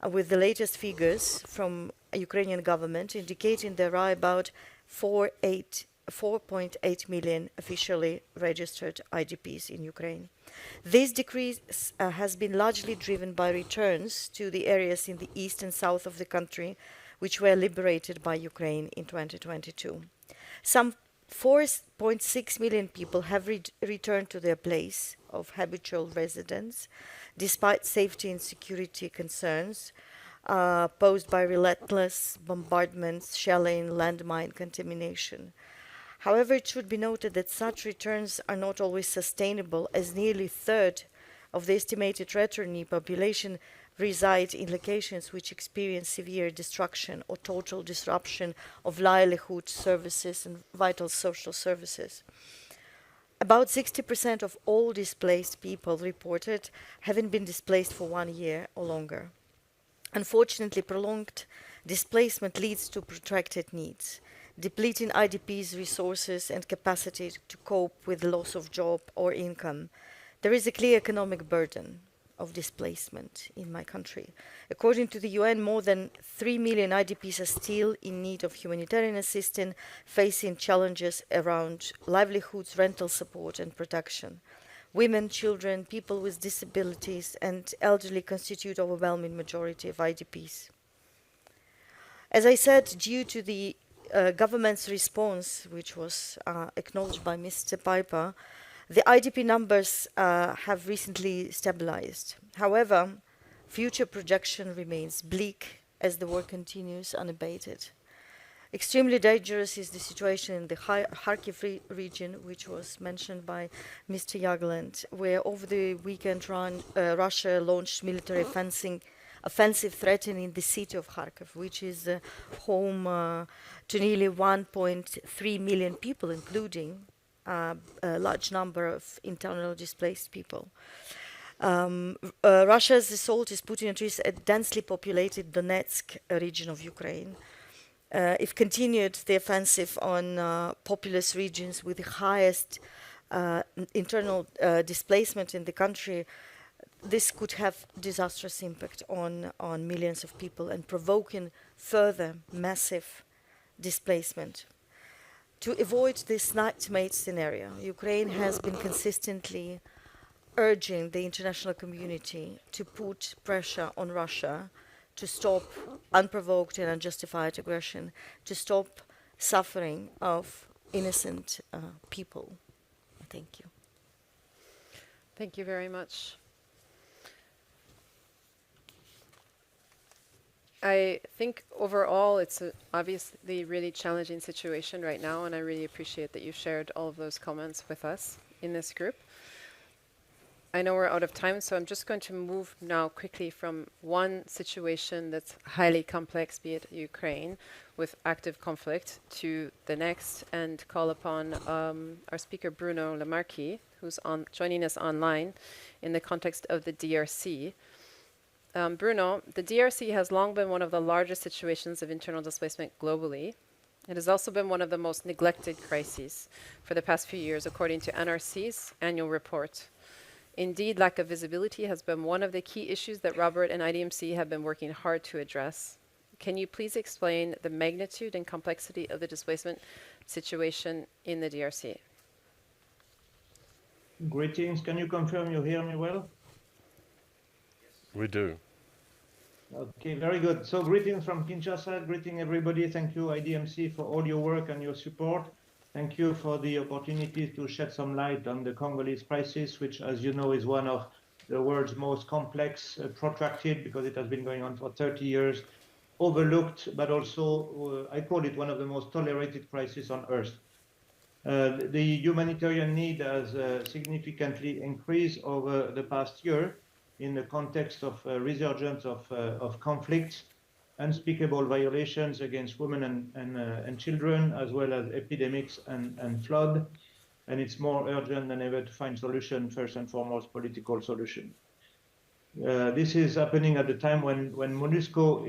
with the latest figures from Ukrainian government indicating there are about 4.8 million officially registered IDPs in Ukraine. This decrease has been largely driven by returns to the areas in the east and south of the country, which were liberated by Ukraine in 2022. Some 4.6 million people have returned to their place of habitual residence, despite safety and security concerns posed by relentless bombardments, shelling, landmine contamination. However, it should be noted that such returns are not always sustainable, as nearly a third of the estimated returnee population reside in locations which experience severe destruction or total disruption of livelihood services and vital social services. About 60% of all displaced people reported having been displaced for 1 year or longer. Unfortunately, prolonged displacement leads to protracted needs, depleting IDPs' resources and capacity to cope with loss of job or income. There is a clear economic burden of displacement in my country. According to the UN, more than 3 million IDPs are still in need of humanitarian assistance, facing challenges around livelihoods, rental support and protection. Women, children, people with disabilities and elderly constitute overwhelming majority of IDPs. As I said, due to the government's response, which was acknowledged by Mr. Piper, the IDP numbers have recently stabilized. However, future projection remains bleak as the war continues unabated. Extremely dangerous is the situation in the Kharkiv region, which was mentioned by Mr. Egeland, where over the weekend Russia launched military offensive threatening the city of Kharkiv, which is home to nearly 1.3 million people, including a large number of internally displaced people. Russia's assault is putting at risk a densely populated Donetsk region of Ukraine. If continued, the offensive on populous regions with the highest internal displacement in the country, this could have disastrous impact on millions of people and provoking further massive displacement. To avoid this nightmare scenario, Ukraine has been consistently urging the international community to put pressure on Russia to stop unprovoked and unjustified aggression, to stop suffering of innocent people. Thank you. Thank you very much. I think overall it's obviously really challenging situation right now, and I really appreciate that you shared all of those comments with us in this group. I know we're out of time, so I'm just going to move now quickly from one situation that's highly complex, be it Ukraine, with active conflict, to the next, and call upon our speaker, Bruno Lemarquis, who's joining us online in the context of the DRC. Bruno, the DRC has long been one of the largest situations of internal displacement globally. It has also been one of the most neglected crises for the past few years, according to NRC's annual report. Indeed, lack of visibility has been one of the key issues that Robert and IDMC have been working hard to address. Can you please explain the magnitude and complexity of the displacement situation in the DRC? Greetings. Can you confirm you hear me well? We do. Okay, very good. So greetings from Kinshasa. Greeting everybody. Thank you, IDMC, for all your work and your support. Thank you for the opportunity to shed some light on the Congolese crisis, which, as you know, is one of the world's most complex, protracted, because it has been going on for 30 years, overlooked, but also I call it one of the most tolerated crises on Earth. The humanitarian need has significantly increased over the past year in the context of resurgence of conflicts unspeakable violations against women and children, as well as epidemics and flood. And it's more urgent than ever to find solution, first and foremost, political solution. This is happening at the time when MONUSCO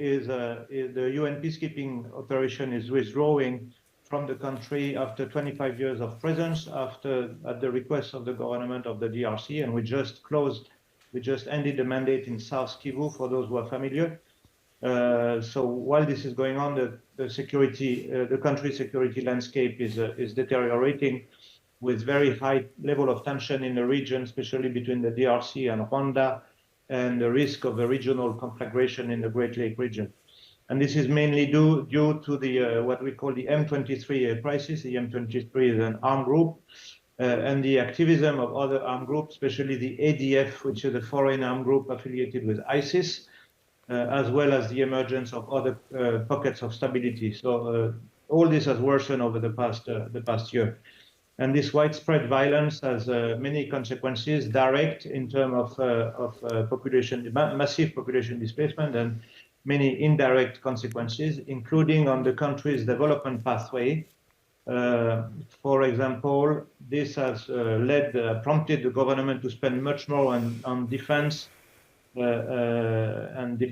the UN peacekeeping operation is withdrawing from the country after 25 years of presence, at the request of the government of the DRC, and we just ended the mandate in South Kivu for those who are familiar. So while this is going on, the country's security landscape is deteriorating, with very high level of tension in the region, especially between the DRC and Rwanda, and the risk of a regional conflagration in the Great Lake region. And this is mainly due to the what we call the M23 crisis. The M23 is an armed group, and the activism of other armed groups, especially the ADF, which is a foreign armed group affiliated with ISIS, as well as the emergence of other pockets of stability. So all this has worsened over the past year. And this widespread violence has many consequences, direct in terms of massive population displacement, and many indirect consequences, including on the country's development pathway. For example, this has prompted the government to spend much more on defense, and the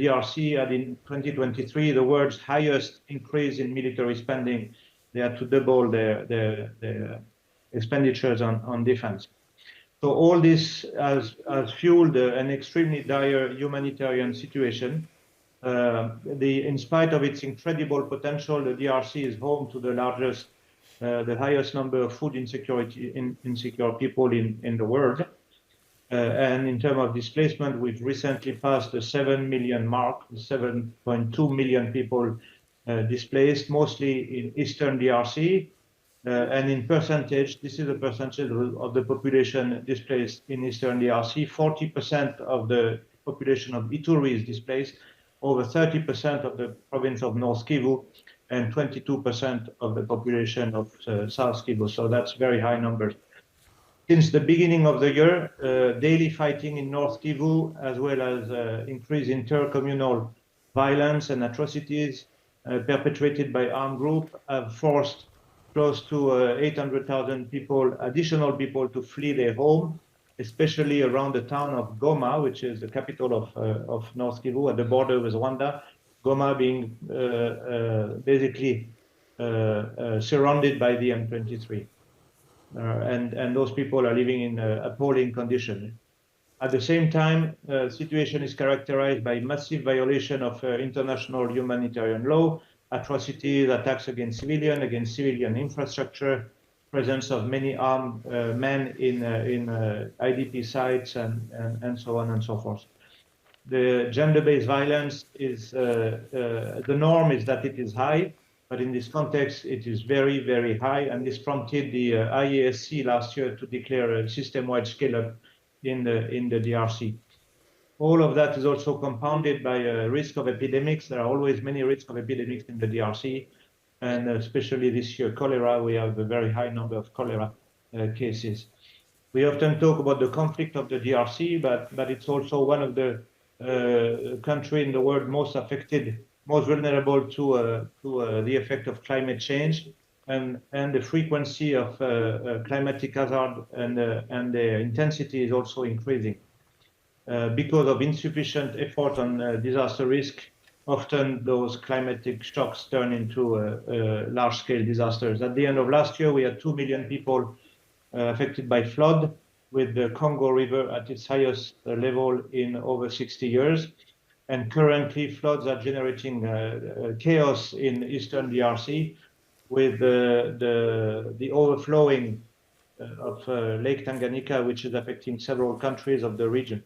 DRC had in 2023 the world's highest increase in military spending. They had to double their expenditures on defense. So all this has fueled an extremely dire humanitarian situation. In spite of its incredible potential, the DRC is home to the highest number of food insecure people in the world. And in terms of displacement, we've recently passed the 7 million mark, 7.2 million people displaced, mostly in Eastern DRC. And in percentage, this is the percentage of the population displaced in Eastern DRC. 40% of the population of Ituri is displaced, over 30% of the province of North Kivu, and 22% of the population of South Kivu. So that's very high numbers. Since the beginning of the year, daily fighting in North Kivu, as well as increased intercommunal violence and atrocities perpetrated by armed groups, have forced close to 800,000 additional people to flee their home, especially around the town of Goma, which is the capital of North Kivu at the border with Rwanda. Goma being basically surrounded by the M23. And those people are living in appalling conditions. At the same time, the situation is characterized by massive violation of international humanitarian law, atrocities, attacks against civilian infrastructure, presence of many armed men in IDP sites, and so on and so forth. The gender-based violence is, the norm is that it is high, but in this context, it is very, very high, and this prompted the IASC last year to declare a system-wide scale-up in the DRC. All of that is also compounded by a risk of epidemics. There are always many risks of epidemics in the DRC, and especially this year, cholera. We have a very high number of cholera cases. We often talk about the conflict of the DRC, but it's also one of the countries in the world most affected, most vulnerable to the effect of climate change, and the frequency of climatic hazard and the intensity is also increasing. Because of insufficient effort on disaster risk, often those climatic shocks turn into large-scale disasters. At the end of last year, we had 2 million people affected by flood, with the Congo River at its highest level in over 60 years. And currently, floods are generating chaos in Eastern DRC, with the overflowing of Lake Tanganyika, which is affecting several countries of the region.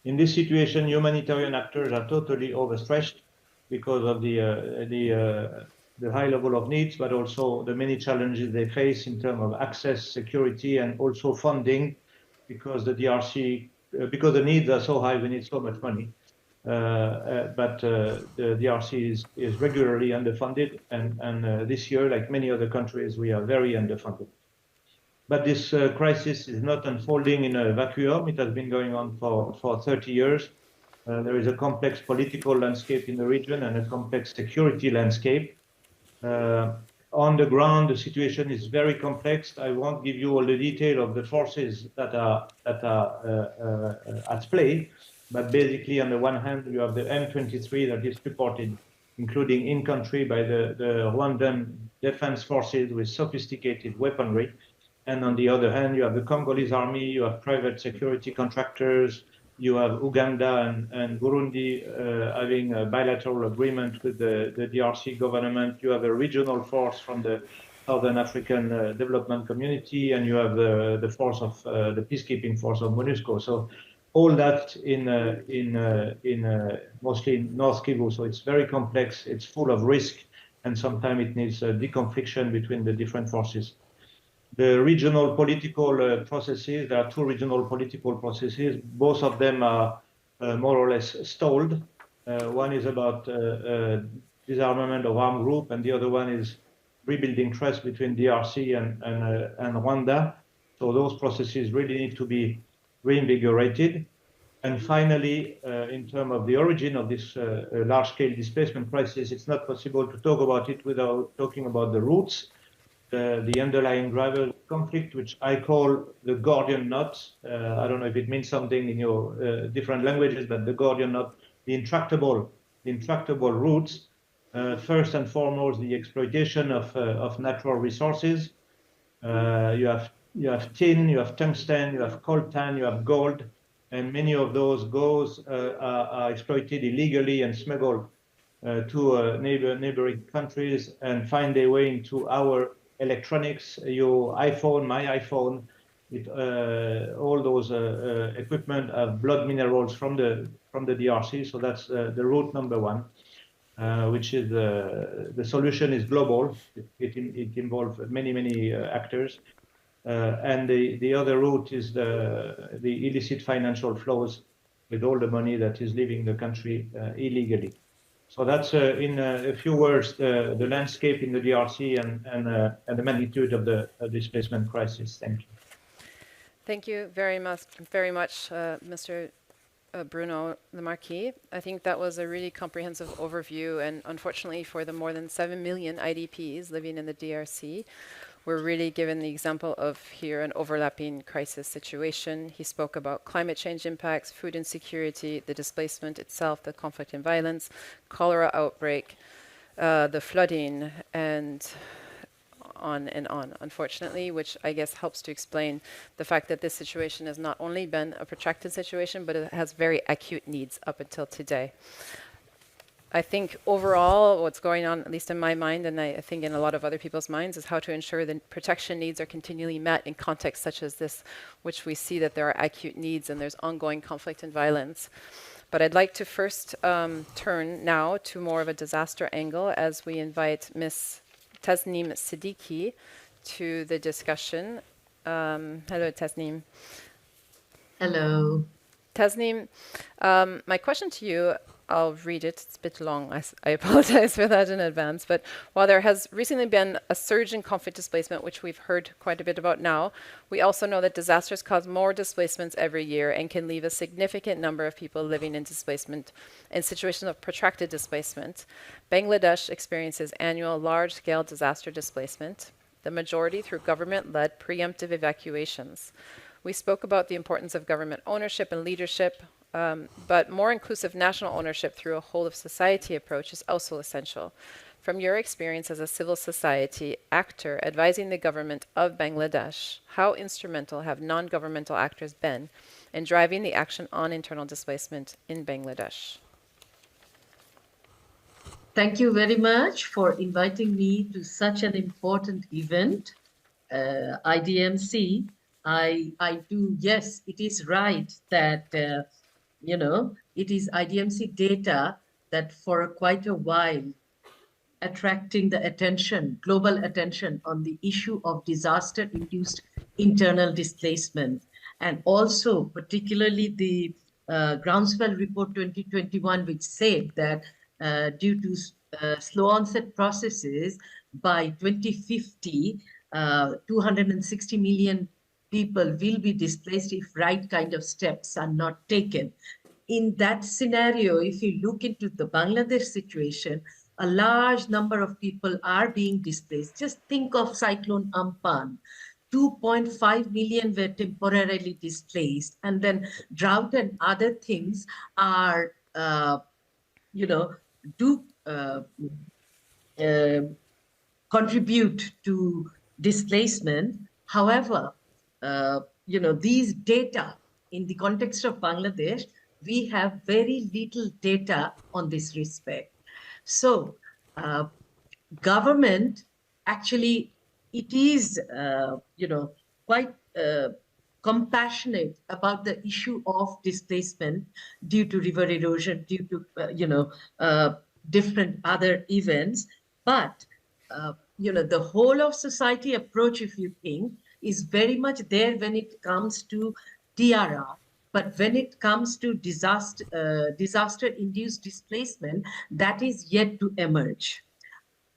In this situation, humanitarian actors are totally overstretched because of the high level of needs, but also the many challenges they face in terms of access, security, and also funding, because the DRC, because the needs are so high, we need so much money. But the DRC is regularly underfunded, and this year, like many other countries, we are very underfunded. But this crisis is not unfolding in a vacuum. It has been going on for 30 years. There is a complex political landscape in the region and a complex security landscape. On the ground, the situation is very complex. I won't give you all the detail of the forces that are at play, but basically, on the one hand, you have the M23 that is supported, including in country by the Rwandan defense forces with sophisticated weaponry. And on the other hand, you have the Congolese army, you have private security contractors, you have Uganda and Burundi having a bilateral agreement with the DRC government. You have a regional force from the Southern African Development Community, and you have the force of the peacekeeping force of MONUSCO. So all that in mostly in North Kivu. So it's very complex. It's full of risk, and sometimes it needs deconfliction between the different forces. The regional political processes, there are two regional political processes. Both of them are more or less stalled. One is about disarmament of armed group, and the other one is rebuilding trust between DRC and Rwanda. So those processes really need to be reinvigorated. And finally, in terms of the origin of this large-scale displacement crisis, it's not possible to talk about it without talking about the roots. The underlying driver of conflict, which I call the Gordian knot. I don't know if it means something in your different languages, but the Gordian knot, the intractable roots. First and foremost, the exploitation of natural resources. You have tin, you have tungsten, you have coltan, you have gold, and many of those are exploited illegally and smuggled to neighboring countries and find their way into our electronics, your iPhone, my iPhone, all those equipment have blood minerals from the DRC. So that's the route number one, which is the solution is global. It involves many actors, and the other route is the illicit financial flows with all the money that is leaving the country illegally. So that's, in a few words, the landscape in the DRC and the magnitude of the displacement crisis. Thank you. Thank you very much, Mr. Bruno the Marquis. I think that was a really comprehensive overview, and unfortunately for the more than 7 million IDPs living in the DRC, we're really given the example of here an overlapping crisis situation. He spoke about climate change impacts, food insecurity, the displacement itself, the conflict and violence, cholera outbreak, the flooding, and on, unfortunately, which I guess helps to explain the fact that this situation has not only been a protracted situation, but it has very acute needs up until today. I think overall what's going on, at least in my mind, and I think in a lot of other people's minds, is how to ensure that protection needs are continually met in contexts such as this, which we see that there are acute needs and there's ongoing conflict and violence. But I'd like to first turn now to more of a disaster angle as we invite Ms. Tasneem Siddiqui to the discussion. Hello, Tasneem. Hello. Tasneem, my question to you, I'll read it. It's a bit long. I apologize for that in advance. But while there has recently been a surge in conflict displacement, which we've heard quite a bit about now, we also know that disasters cause more displacements every year and can leave a significant number of people living in displacement in situations of protracted displacement. Bangladesh experiences annual large-scale disaster displacement, the majority through government-led preemptive evacuations. We spoke about the importance of government ownership and leadership, but more inclusive national ownership through a whole-of-society approach is also essential. From your experience as a civil society actor advising the government of Bangladesh, how instrumental have non-governmental actors been in driving the action on internal displacement in Bangladesh? Thank you very much for inviting me to such an important event, IDMC. I do, yes, it is right that it is IDMC data that for quite a while attracting the attention, global attention on the issue of disaster-induced internal displacement, and also particularly the Groundswell Report 2021, which said that due to slow onset processes, by 2050, 260 million people will be displaced if right kind of steps are not taken. in that scenario, if you look into the Bangladesh situation, a large number of people are being displaced. Just think of Cyclone Amphan. 2.5 million were temporarily displaced, and then drought and other things are, do contribute to displacement. However, these data in the context of Bangladesh, we have very little data on this respect. So government actually, it is, quite compassionate about the issue of displacement due to river erosion, due to, different other events. But, the whole of society approach, if you think, is very much there when it comes to DRR. But when it comes to disaster-induced displacement, that is yet to emerge.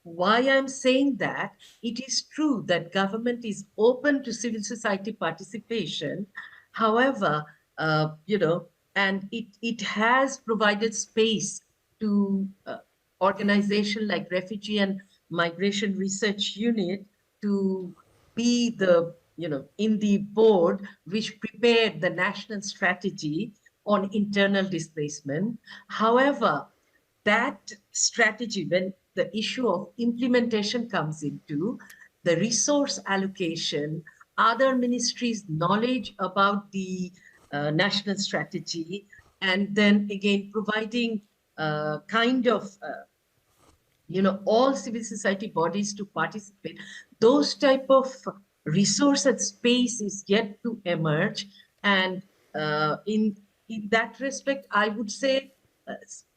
Why I'm saying that, it is true that government is open to civil society participation. However, and it has provided space to organization like Refugee and Migration Research Unit to be the, in the board which prepared the national strategy on internal displacement. However, that strategy, when the issue of implementation comes into, the resource allocation, other ministries' knowledge about the national strategy, and then again providing all civil society bodies to participate, those type of resource and space is yet to emerge. And in that respect, I would say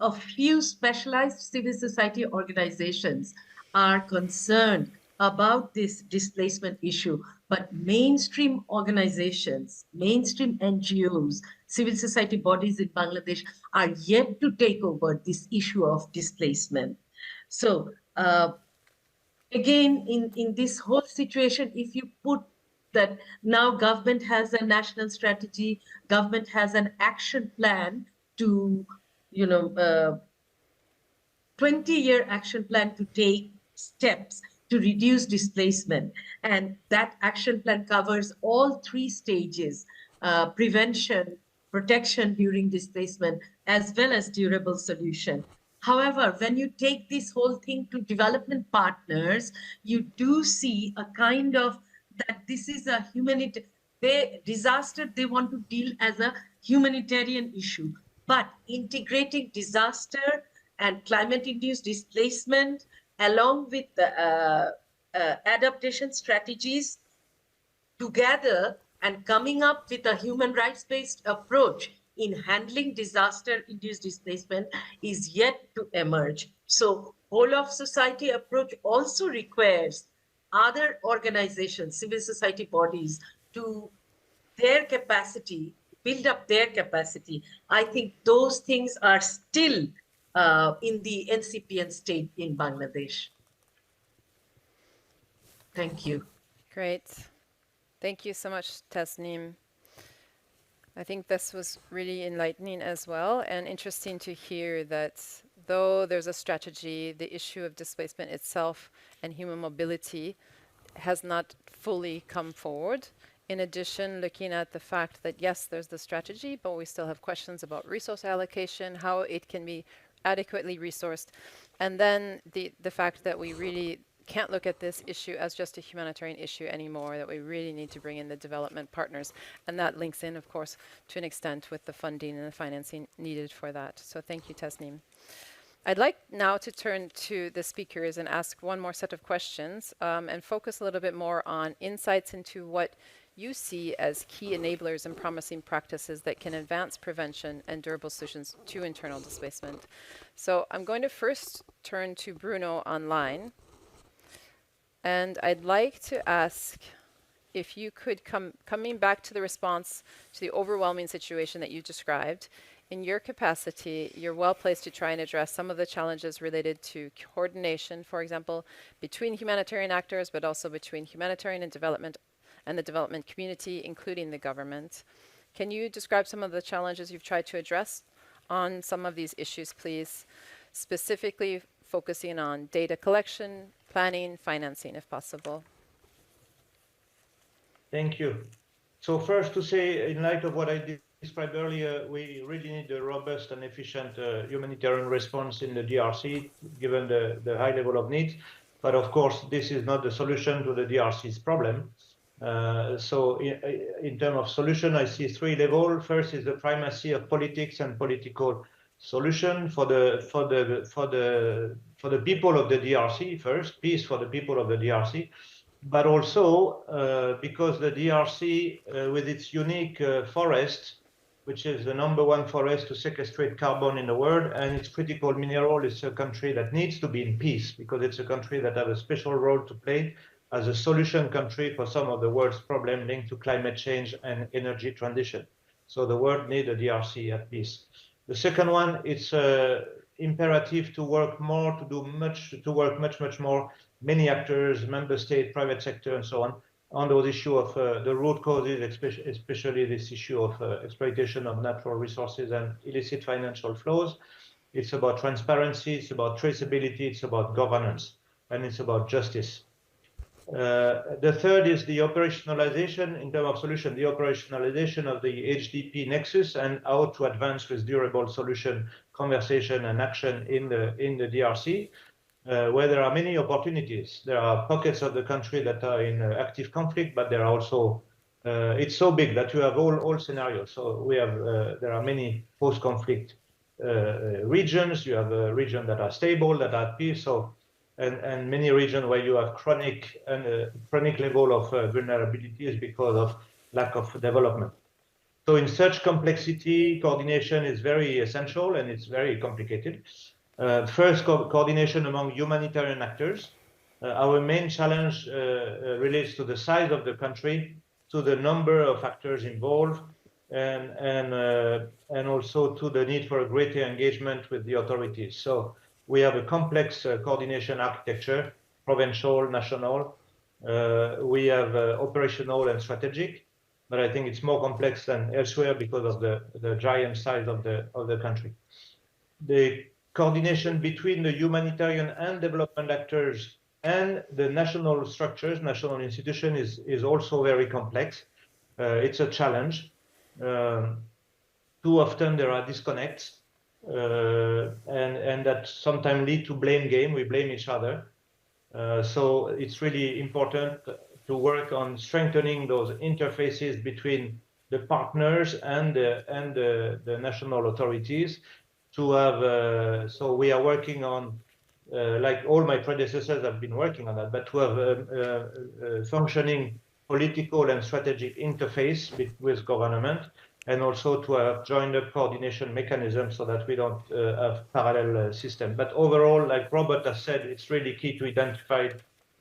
a few specialized civil society organizations are concerned about this displacement issue, but mainstream organizations, mainstream NGOs, civil society bodies in Bangladesh are yet to take over this issue of displacement. So again, in this whole situation, if you put that now government has a national strategy, government has an action plan to 20-year action plan to take steps to reduce displacement. And that action plan covers all 3 stages, prevention, protection during displacement, as well as durable solution. However, when you take this whole thing to development partners, you do see a kind of that this is a disaster they want to deal as a humanitarian issue. But integrating disaster and climate-induced displacement along with the adaptation strategies together and coming up with a human rights-based approach in handling disaster-induced displacement is yet to emerge. So whole of society approach also requires other organizations, civil society bodies, to their capacity, build up their capacity. I think those things are still in the incipient state in Bangladesh. Thank you. Great. Thank you so much, Tasneem. I think this was really enlightening as well, and interesting to hear that though there's a strategy, the issue of displacement itself and human mobility has not fully come forward. In addition, looking at the fact that yes, there's the strategy, but we still have questions about resource allocation, how it can be adequately resourced, and then the fact that we really can't look at this issue as just a humanitarian issue anymore, that we really need to bring in the development partners. And that links in, of course, to an extent with the funding and the financing needed for that. So thank you, Tasneem. I'd like now to turn to the speakers and ask one more set of questions and focus a little bit more on insights into what you see as key enablers and promising practices that can advance prevention and durable solutions to internal displacement. So I'm going to first turn to Bruno online. And I'd like to ask if you could coming back to the response to the overwhelming situation that you described, in your capacity, you're well placed to try and address some of the challenges related to coordination, for example, between humanitarian actors, but also between humanitarian and the development community, including the government. Can you describe some of the challenges you've tried to address on some of these issues, please, specifically focusing on data collection, planning, financing, if possible. Thank you. So first to say, in light of what I described earlier, we really need a robust and efficient humanitarian response in the DRC, given the high level of needs. But of course, this is not the solution to the DRC's problem. So in terms of solution, I see three levels. First is the primacy of politics and political solution for the people of the DRC. First, peace for the people of the DRC. But also because the DRC, with its unique forest, which is the #1 forest to sequestrate carbon in the world, and its critical mineral, is a country that needs to be in peace, because it's a country that has a special role to play as a solution country for some of the world's problems linked to climate change and energy transition. So the world needs a DRC at peace. The second one, it's imperative to work more, to work much more, many actors, member state, private sector, and so on those issue of the root causes, especially this issue of exploitation of natural resources and illicit financial flows. It's about transparency, it's about traceability, it's about governance, and it's about justice. The third is the operationalization, in terms of solution, the operationalization of the HDP nexus and how to advance with durable solution, conversation, and action in the DRC, where there are many opportunities. There are pockets of the country that are in active conflict, but there are also, it's so big that you have all scenarios. So we have, there are many post-conflict regions. You have regions that are stable, that are at peace. So and many regions where you have chronic level of vulnerabilities because of lack of development. So in such complexity, coordination is very essential, and it's very complicated. First, coordination among humanitarian actors. Our main challenge relates to the size of the country, to the number of actors involved, and also to the need for a greater engagement with the authorities. So we have a complex coordination architecture, provincial, national. We have operational and strategic, but I think it's more complex than elsewhere because of the giant size of the country. The coordination between the humanitarian and development actors and the national structures, national institutions, is also very complex. It's a challenge. Too often there are disconnects. And that sometimes lead to blame game. We blame each other. So it's really important to work on strengthening those interfaces between the partners and the national authorities. To have so we are working on, like all my predecessors have been working on that, but to have a functioning political and strategic interface with government, and also to have joined-up coordination mechanisms so that we don't have parallel systems. But overall, like Robert has said, it's really key to identify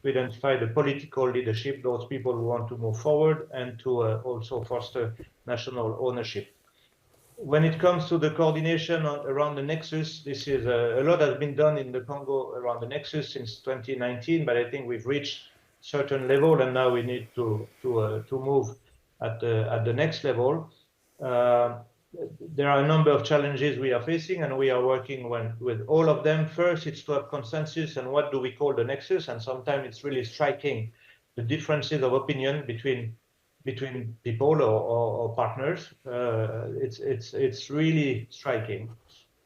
the political leadership, those people who want to move forward, and to also foster national ownership. When it comes to the coordination around the nexus, this is a lot has been done in the Congo around the nexus since 2019, but I think we've reached certain level, and now we need to move at the next level. There are a number of challenges we are facing, and we are working with all of them. First, it's to have consensus and what do we call the nexus, and sometimes it's really striking the differences of opinion between people or partners. It's really striking.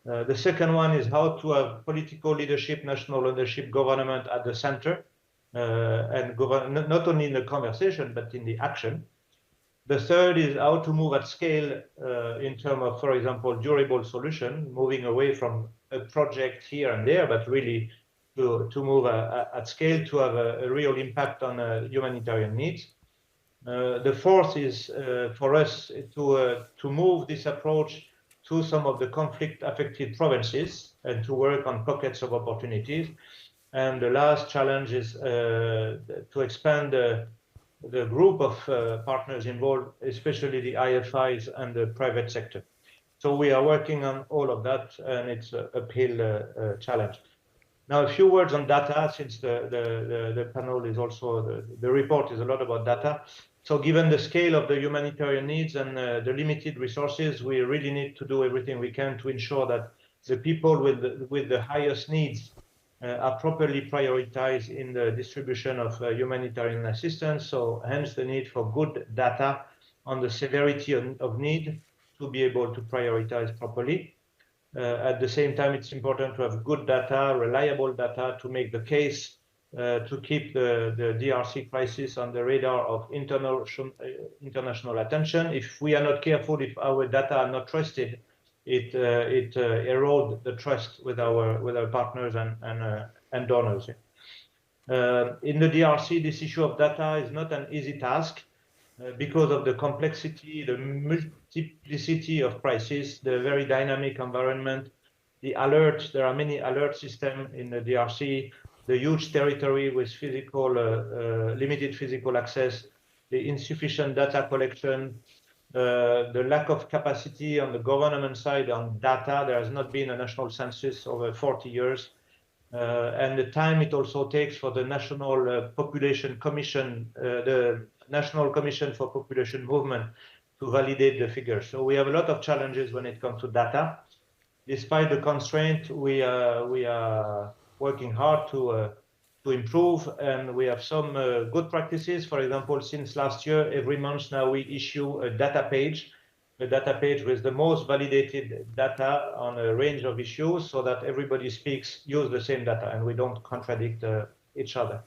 The second one is how to have political leadership, national ownership, government at the center, and not only in the conversation but in the action. The third is how to move at scale in terms of, for example, durable solution, moving away from a project here and there, but really to move at scale to have a real impact on humanitarian needs. The fourth is for us to move this approach to some of the conflict-affected provinces and to work on pockets of opportunities. And the last challenge is to expand the group of partners involved, especially the IFIs and the private sector. So we are working on all of that, and it's an uphill challenge. Now, a few words on data, since the panel is also, the report is a lot about data. So given the scale of the humanitarian needs and the limited resources, we really need to do everything we can to ensure that the people with the highest needs are properly prioritized in the distribution of humanitarian assistance. So hence the need for good data on the severity of need to be able to prioritize properly. At the same time, it's important to have good data, reliable data, to make the case to keep the DRC crisis on the radar of international attention. If we are not careful, if our data are not trusted, it erodes the trust with our partners and donors. In the DRC, this issue of data is not an easy task. Because of the complexity, the multiplicity of crises, the very dynamic environment, the alerts, there are many alert systems in the DRC, the huge territory with limited physical access, the insufficient data collection, the lack of capacity on the government side on data. There has not been a national census over 40 years. And the time it also takes for the National Population Commission, the National Commission for Population Movement, to validate the figures. So we have a lot of challenges when it comes to data. Despite the constraint, we are working hard to improve, and we have some good practices. For example, since last year, every month now we issue a data page with the most validated data on a range of issues, so that everybody use the same data and we don't contradict each other.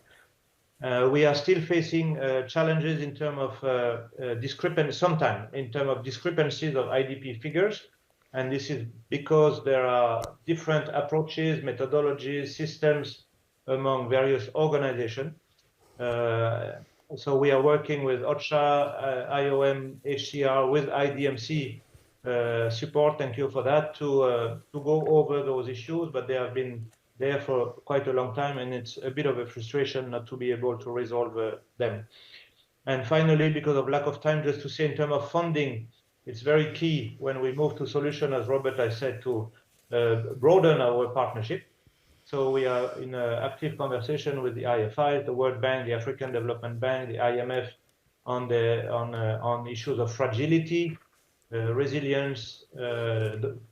We are still facing challenges in terms of discrepancies of IDP figures. And this is because there are different approaches, methodologies, systems among various organizations. So we are working with OCHA, IOM, HCR, with IDMC support. Thank you for that, to go over those issues, but they have been there for quite a long time, and it's a bit of a frustration not to be able to resolve them. And finally, because of lack of time, just to say in terms of funding, it's very key when we move to solution, as Robert has said, to broaden our partnership. So we are in active conversation with the IFI, the World Bank, the African Development Bank, the IMF on issues of fragility, resilience,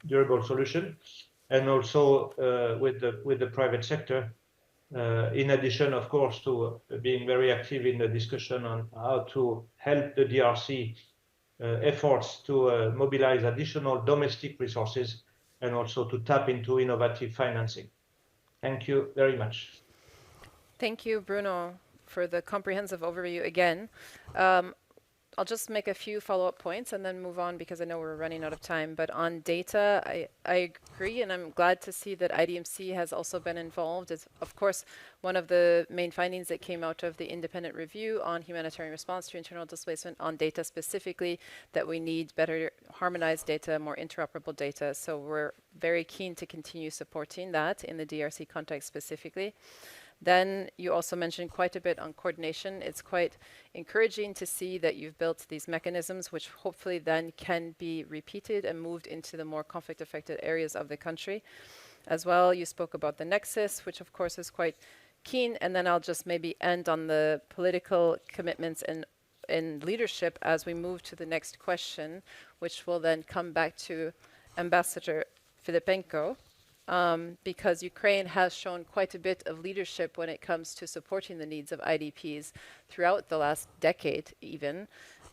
durable solution, and also with the private sector. In addition, of course, to being very active in the discussion on how to help the DRC efforts to mobilize additional domestic resources and also to tap into innovative financing. Thank you very much. Thank you, Bruno, for the comprehensive overview again. I'll just make a few follow-up points and then move on because I know we're running out of time. But on data, I agree, and I'm glad to see that IDMC has also been involved. It's, of course, one of the main findings that came out of the independent review on humanitarian response to internal displacement on data specifically, that we need better harmonized data, more interoperable data. So we're very keen to continue supporting that in the DRC context specifically. Then you also mentioned quite a bit on coordination. It's quite encouraging to see that you've built these mechanisms, which hopefully then can be repeated and moved into the more conflict-affected areas of the country. As well, you spoke about the nexus, which of course is quite keen. And then I'll just maybe end on the political commitments and leadership as we move to the next question, which will then come back to Ambassador Filipenko. Because Ukraine has shown quite a bit of leadership when it comes to supporting the needs of IDPs throughout the last decade even.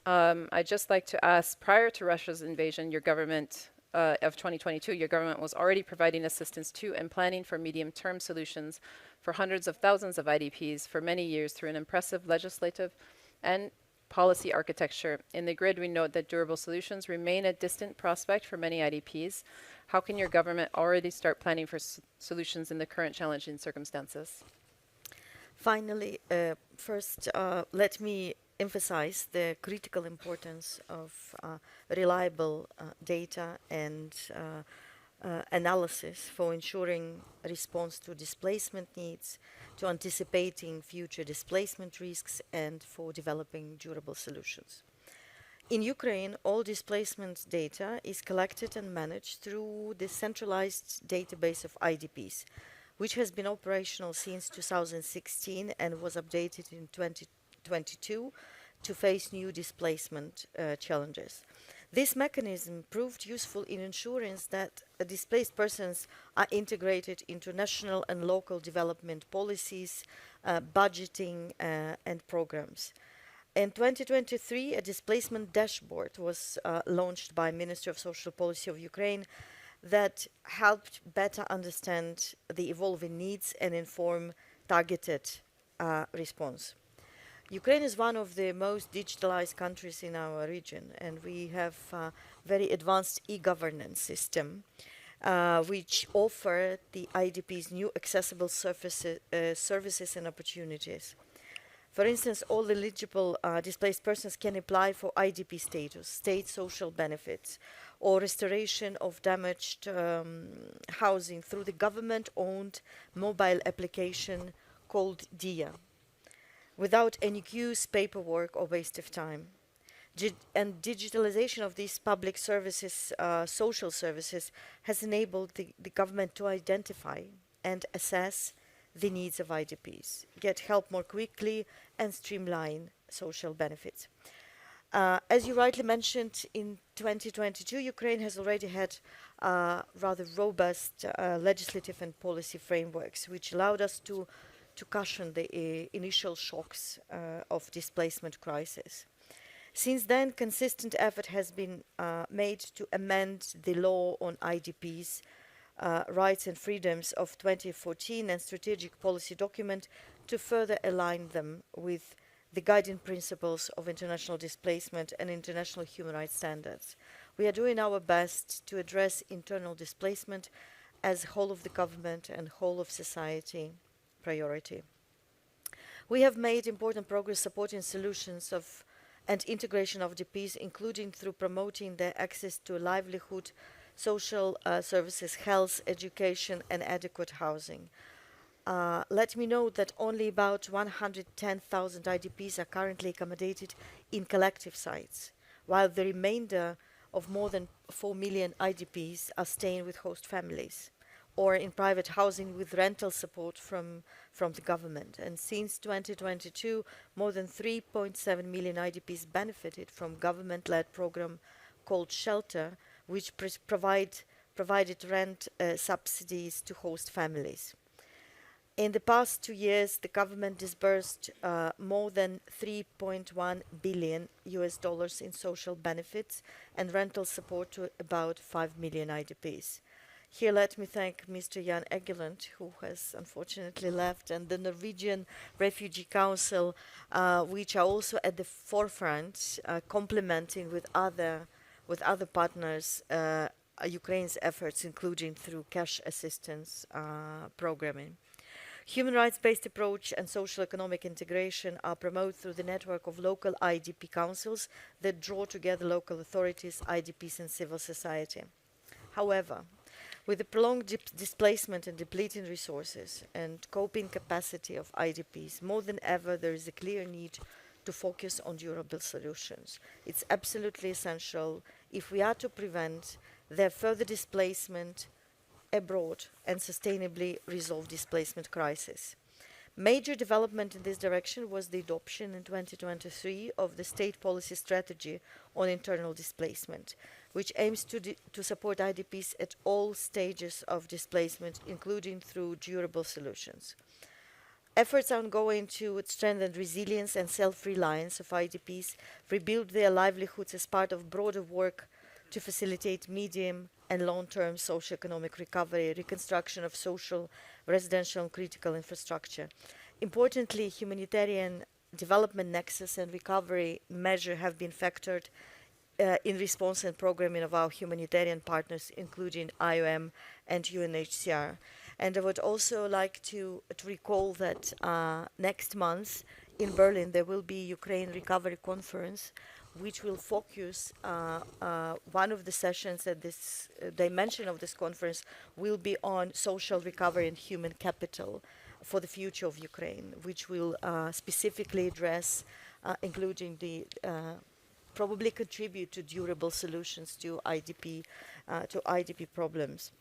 I'd just like to ask, prior to Russia's invasion, your government of 2022, your government was already providing assistance to and planning for medium-term solutions for hundreds of thousands of IDPs for many years through an impressive legislative and policy architecture. In the grid, we note that durable solutions remain a distant prospect for many IDPs. How can your government already start planning for solutions in the current challenging circumstances? Finally, first, let me emphasize the critical importance of reliable data and analysis for ensuring a response to displacement needs, to anticipating future displacement risks, and for developing durable solutions. In Ukraine, all displacement data is collected and managed through the centralized database of IDPs, which has been operational since 2016 and was updated in 2022 to face new displacement challenges. This mechanism proved useful in ensuring that displaced persons are integrated into national and local development policies, budgeting, and programs. In 2023, a displacement dashboard was launched by Ministry of Social Policy of Ukraine that helped better understand the evolving needs and inform targeted response. Ukraine is one of the most digitalized countries in our region, and we have a very advanced e-governance system, which offer the IDPs new accessible services and opportunities. For instance, all eligible displaced persons can apply for IDP status, state social benefits, or restoration of damaged housing through the government-owned mobile application called DIA, without any queues, paperwork, or waste of time. And digitalization of these public services, social services, has enabled the government to identify and assess the needs of IDPs, get help more quickly, and streamline social benefits. As you rightly mentioned, in 2022, Ukraine has already had rather robust legislative and policy frameworks, which allowed us to cushion the initial shocks of displacement crisis. Since then, consistent effort has been made to amend the law on IDPs, rights and freedoms of 2014 and strategic policy document to further align them with the guiding principles of international displacement and international human rights standards. We are doing our best to address internal displacement as whole of the government and whole of society priority. We have made important progress supporting solutions of and integration of IDPs, including through promoting their access to livelihood, social services, health, education, and adequate housing. Let me note that only about 110,000 IDPs are currently accommodated in collective sites, while the remainder of more than 4 million IDPs are staying with host families or in private housing with rental support from the government. And since 2022, more than 3.7 million IDPs benefited from government-led program called Shelter, which provided rent subsidies to host families. In the past 2 years, the government disbursed more than $3.1 billion in social benefits and rental support to about 5 million IDPs. Here, let me thank Mr. Jan Egeland, who has unfortunately left, and the Norwegian Refugee Council, which are also at the forefront, complementing with other partners Ukraine's efforts, including through cash assistance programming. Human rights-based approach and social economic integration are promoted through the network of local IDP councils that draw together local authorities, IDPs, and civil society. However, with the prolonged displacement and depleting resources and coping capacity of IDPs, more than ever there is a clear need to focus on durable solutions. It's absolutely essential if we are to prevent their further displacement abroad and sustainably resolve displacement crisis. Major development in this direction was the adoption in 2023 of the State Policy Strategy on Internal Displacement, which aims to support IDPs at all stages of displacement, including through durable solutions. Efforts are ongoing to strengthen resilience and self-reliance of IDPs, rebuild their livelihoods as part of broader work to facilitate medium and long-term socio-economic recovery, reconstruction of social, residential, and critical infrastructure. Importantly, humanitarian development nexus and recovery measure have been factored in response and programming of our humanitarian partners, including IOM and UNHCR. And I would also like to recall that next month in Berlin there will be Ukraine Recovery Conference, which will focus, one of the sessions at this dimension of this conference will be on social recovery and human capital for the future of Ukraine, which will specifically address, including the probably contribute to durable solutions to IDP problems.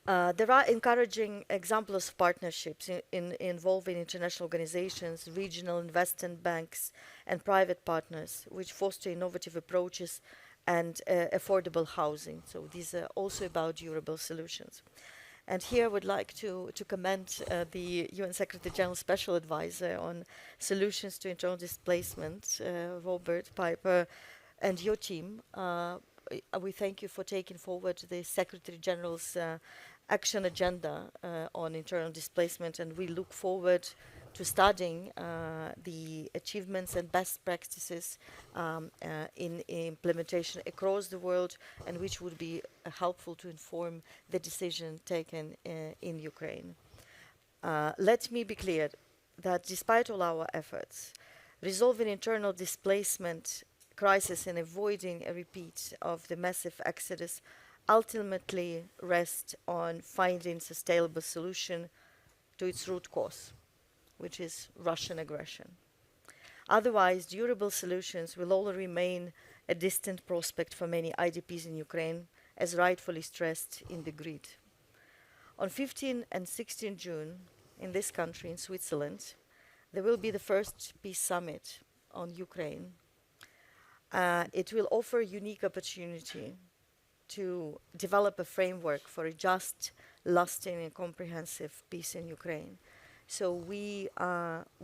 There are encouraging examples of partnerships involving international organizations, regional investment banks, and private partners, which foster innovative approaches and affordable housing. So these are also about durable solutions. And here I would like to commend the UN Secretary General Special Advisor on Solutions to Internal Displacement, Robert Piper, and your team. We thank you for taking forward the Secretary General's action agenda on internal displacement, and we look forward to studying the achievements and best practices in implementation across the world, and which would be helpful to inform the decision taken in Ukraine. Let me be clear that despite all our efforts, resolving internal displacement crisis and avoiding a repeat of the massive exodus ultimately rests on finding sustainable solution to its root cause, which is Russian aggression. Otherwise, durable solutions will all remain a distant prospect for many IDPs in Ukraine, as rightfully stressed in the grid. On 15 and 16 June, in this country, in Switzerland, there will be the first peace summit on Ukraine. It will offer a unique opportunity to develop a framework for a just, lasting, and comprehensive peace in Ukraine. So we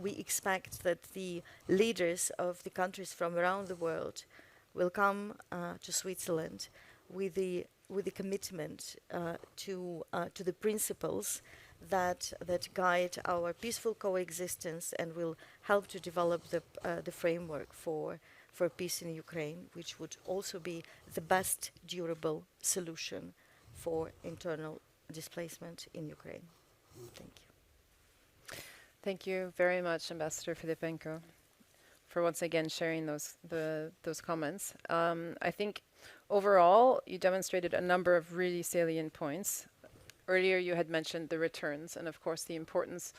expect that the leaders of the countries from around the world will come to Switzerland with the commitment to the principles that guide our peaceful coexistence and will help to develop the framework for peace in Ukraine, which would also be the best durable solution for internal displacement in Ukraine. Thank you. Thank you very much, Ambassador Filipenko, for once again sharing those comments. I think overall, you demonstrated a number of really salient points. Earlier, you had mentioned the returns and, of course, the importance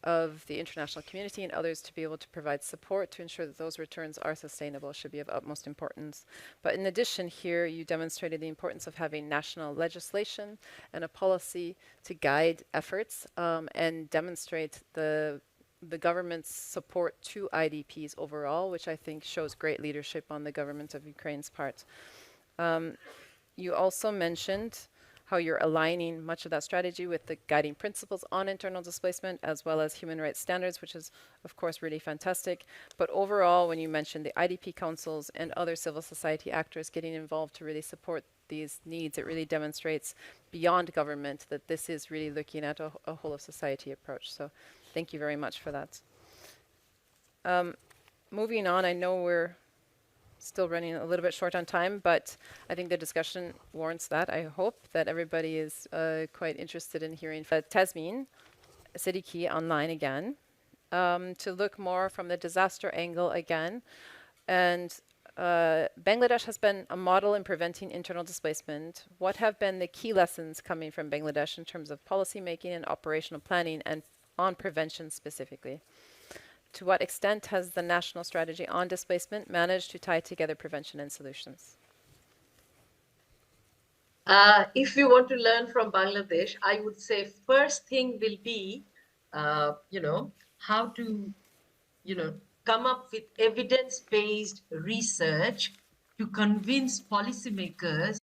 of the international community and others to be able to provide support to ensure that those returns are sustainable should be of utmost importance. But in addition here, you demonstrated the importance of having national legislation and a policy to guide efforts and demonstrate the government's support to IDPs overall, which I think shows great leadership on the government of Ukraine's part. You also mentioned how you're aligning much of that strategy with the guiding principles on internal displacement as well as human rights standards, which is, of course, really fantastic. But overall, when you mentioned the IDP councils and other civil society actors getting involved to really support these needs, it really demonstrates beyond government that this is really looking at a whole of society approach. So thank you very much for that. Moving on, I know we're still running a little bit short on time, but I think the discussion warrants that. I hope that everybody is quite interested in hearing Tasmin Siddiqui online again to look more from the disaster angle again. And Bangladesh has been a model in preventing internal displacement. What have been the key lessons coming from Bangladesh in terms of policy making and operational planning and on prevention specifically? To what extent has the national strategy on displacement managed to tie together prevention and solutions? If you want to learn from Bangladesh, I would say first thing will be, how to, come up with evidence-based research to convince policymakers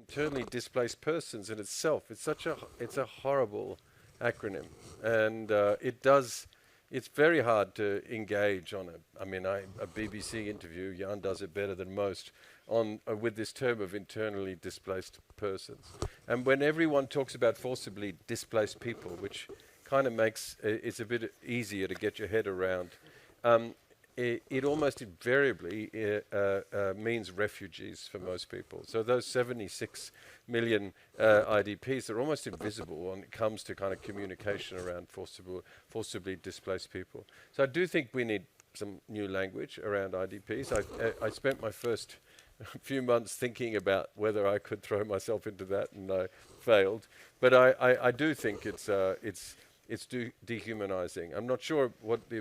internally displaced persons in itself. It's a horrible acronym, and it's very hard to engage on it. I mean, a BBC interview, Jan does it better than most, on with this term of internally displaced persons. And when everyone talks about forcibly displaced people, which kind of makes it's a bit easier to get your head around, it almost invariably means refugees for most people. So those 76 million IDPs are almost invisible when it comes to kind of communication around forcibly displaced people. So I do think we need some new language around IDPs. I spent my first few months thinking about whether I could throw myself into that, and I failed. But I do think it's dehumanizing. I'm not sure what the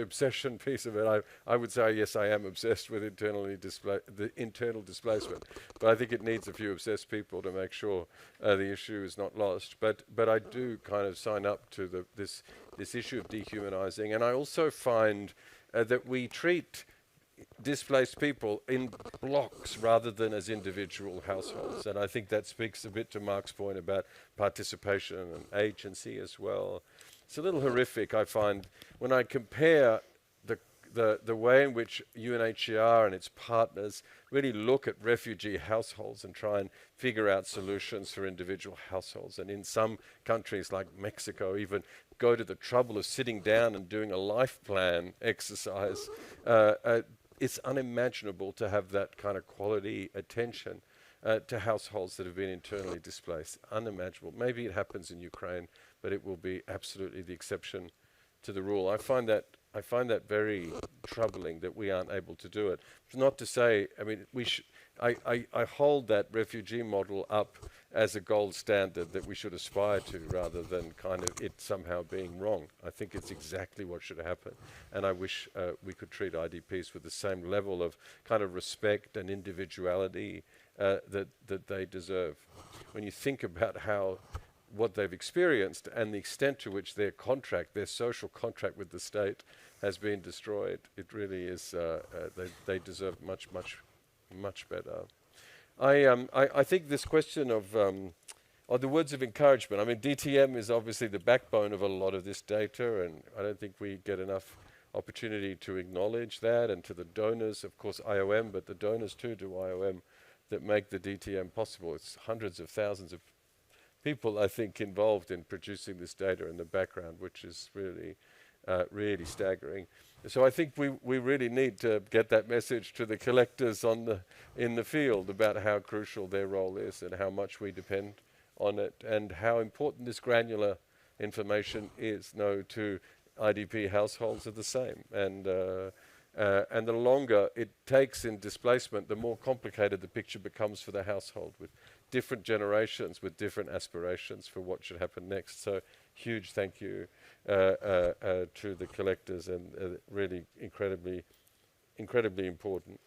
obsession piece of it. I would say yes, I am obsessed with the internal displacement, but I think it needs a few obsessed people to make sure the issue is not lost. But I do kind of sign up to this issue of dehumanizing, and I also find that we treat displaced people in blocks rather than as individual households. And I think that speaks a bit to Mark's point about participation and agency as well. It's a little horrific, I find, when I compare the way in which UNHCR and its partners really look at refugee households and try and figure out solutions for individual households. And in some countries like Mexico, even go to the trouble of sitting down and doing a life plan exercise. It's unimaginable to have that kind of quality attention to households that have been internally displaced. Unimaginable. Maybe it happens in Ukraine, but it will be absolutely the exception to the rule. I find that very troubling that we aren't able to do it. It's not to say, I mean, I hold that refugee model up as a gold standard that we should aspire to, rather than kind of it somehow being wrong. I think it's exactly what should happen. And I wish we could treat IDPs with the same level of kind of respect and individuality that they deserve. When you think about what they've experienced and the extent to which their social contract with the state has been destroyed, it really is, they deserve much better. I think this question of the words of encouragement, I mean, DTM is obviously the backbone of a lot of this data, and I don't think we get enough opportunity to acknowledge that, and to the donors, of course, IOM, but the donors too to IOM that make the DTM possible. It's hundreds of thousands of people, I think, involved in producing this data in the background, which is really, really staggering. So I think we really need to get that message to the collectors in the field about how crucial their role is and how much we depend on it, and how important this granular information is. No two IDP households are the same, and the longer it takes in displacement, the more complicated the picture becomes for the household, with different generations with different aspirations for what should happen next. So huge thank you to the collectors, and really incredibly important.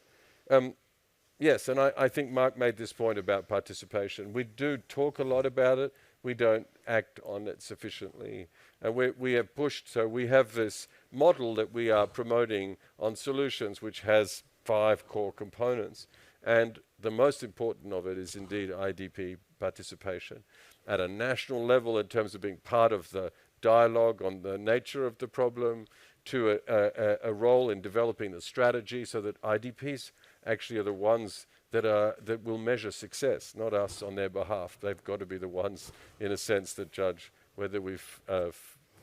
Yes, and I think Mark made this point about participation. We do talk a lot about it. We don't act on it sufficiently. And we have pushed, so we have this model that we are promoting on solutions, which has 5 core components. And the most important of it is indeed IDP participation at a national level, in terms of being part of the dialogue on the nature of the problem, to a role in developing the strategy, so that IDPs actually are the ones that will measure success, not us on their behalf. They've got to be the ones, in a sense, that judge whether we've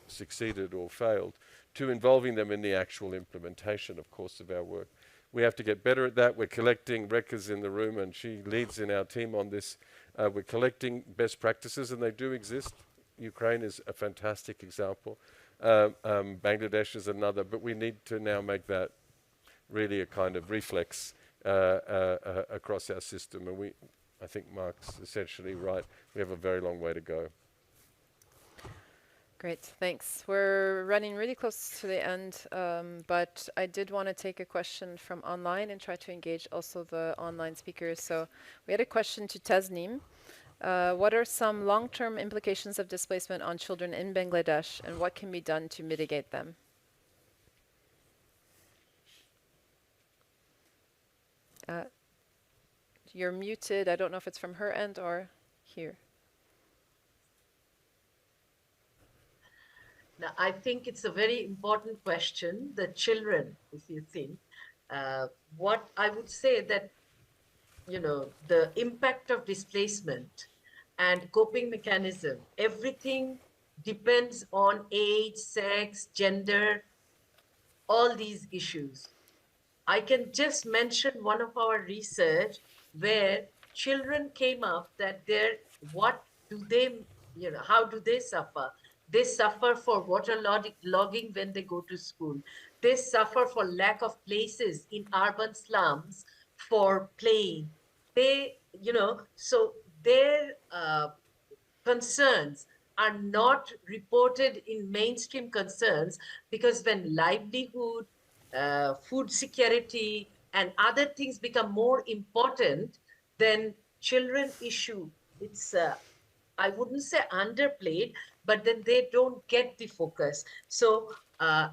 succeeded or failed, to involving them in the actual implementation, of course, of our work. We have to get better at that. We're collecting, Rekka's in the room, and she leads in our team on this. We're collecting best practices, and they do exist. Ukraine is a fantastic example. Bangladesh is another, but we need to now make that really a kind of reflex across our system. And I think Mark's essentially right. We have a very long way to go. Great, thanks. We're running really close to the end, but I did want to take a question from online and try to engage also the online speakers. So we had a question to Tasneem. What are some long-term implications of displacement on children in Bangladesh, and what can be done to mitigate them? You're muted. I don't know if it's from her end or here. Now, I think it's a very important question. The children, if you think, what I would say that, you know, the impact of displacement and coping mechanism, everything depends on age, sex, gender, all these issues. I can just mention one of our research where children came up that what do they, you know, how do they suffer? They suffer for logging when they go to school. They suffer for lack of places in urban slums for playing. They, you know, so their concerns are not reported in mainstream concerns, because when livelihood, food security, and other things become more important, then children issue, it's, I wouldn't say underplayed, but then they don't get the focus. So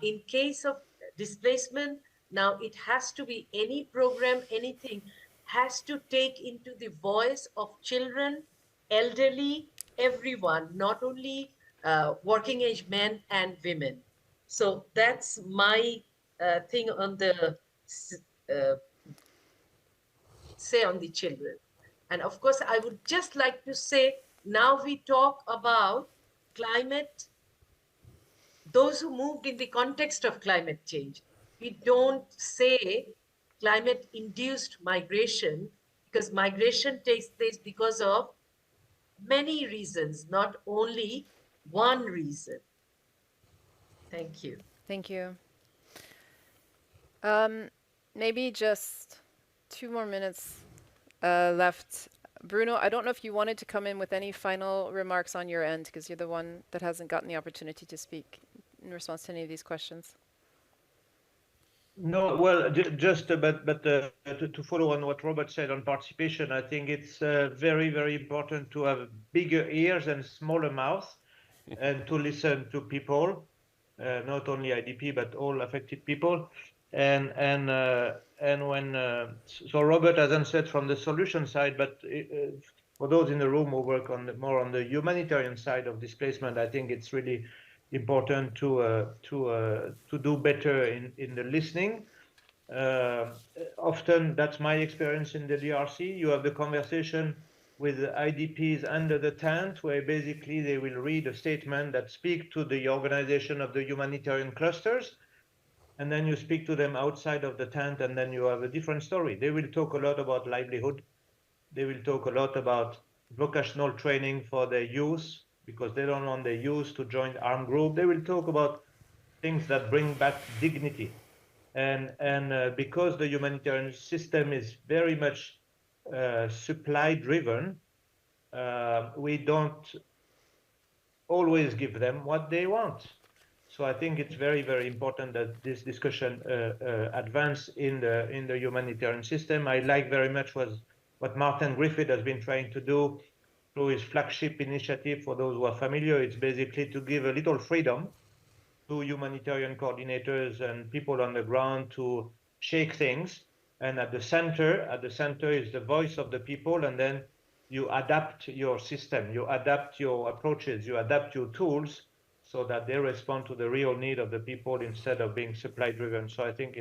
in case of displacement, now it has to be any program, anything has to take into the voice of children, elderly, everyone, not only working age men and women. So that's my thing on the uh, say on the children. And of course, I would just like to say, now we talk about climate, those who moved in the context of climate change. We don't say climate induced migration, because migration takes place because of many reasons, not only one reason. Thank you. Thank you. Maybe just 2 more minutes left. Bruno, I don't know if you wanted to come in with any final remarks on your end, because you're the one that hasn't gotten the opportunity to speak in response to any of these questions. No, well, but to follow on what Robert said on participation, I think it's very, very important to have bigger ears and smaller mouths, and to listen to people, not only IDP but all affected people, and when so Robert has answered from the solution side, but for those in the room who work on more on the humanitarian side of displacement, I think it's really important to do better in the listening. Often that's my experience in the DRC. You have the conversation with the IDPs under the tent, where basically they will read a statement that speak to the organization of the humanitarian clusters, and then you speak to them outside of the tent, and then you have a different story. They will talk a lot about livelihood. They will talk a lot about vocational training for their youth, because they don't want their youth to join armed group. They will talk about things that bring back dignity. And because the humanitarian system is very much supply driven, we don't always give them what they want. So I think it's very, very important that this discussion advance in the humanitarian system. I like very much what Martin Griffith has been trying to do through his flagship initiative. For those who are familiar, it's basically to give a little freedom to humanitarian coordinators and people on the ground to shake things. And at the center is the voice of the people, and then you adapt your system, you adapt your approaches, you adapt your tools so that they respond to the real need of the people instead of being supply driven. So I think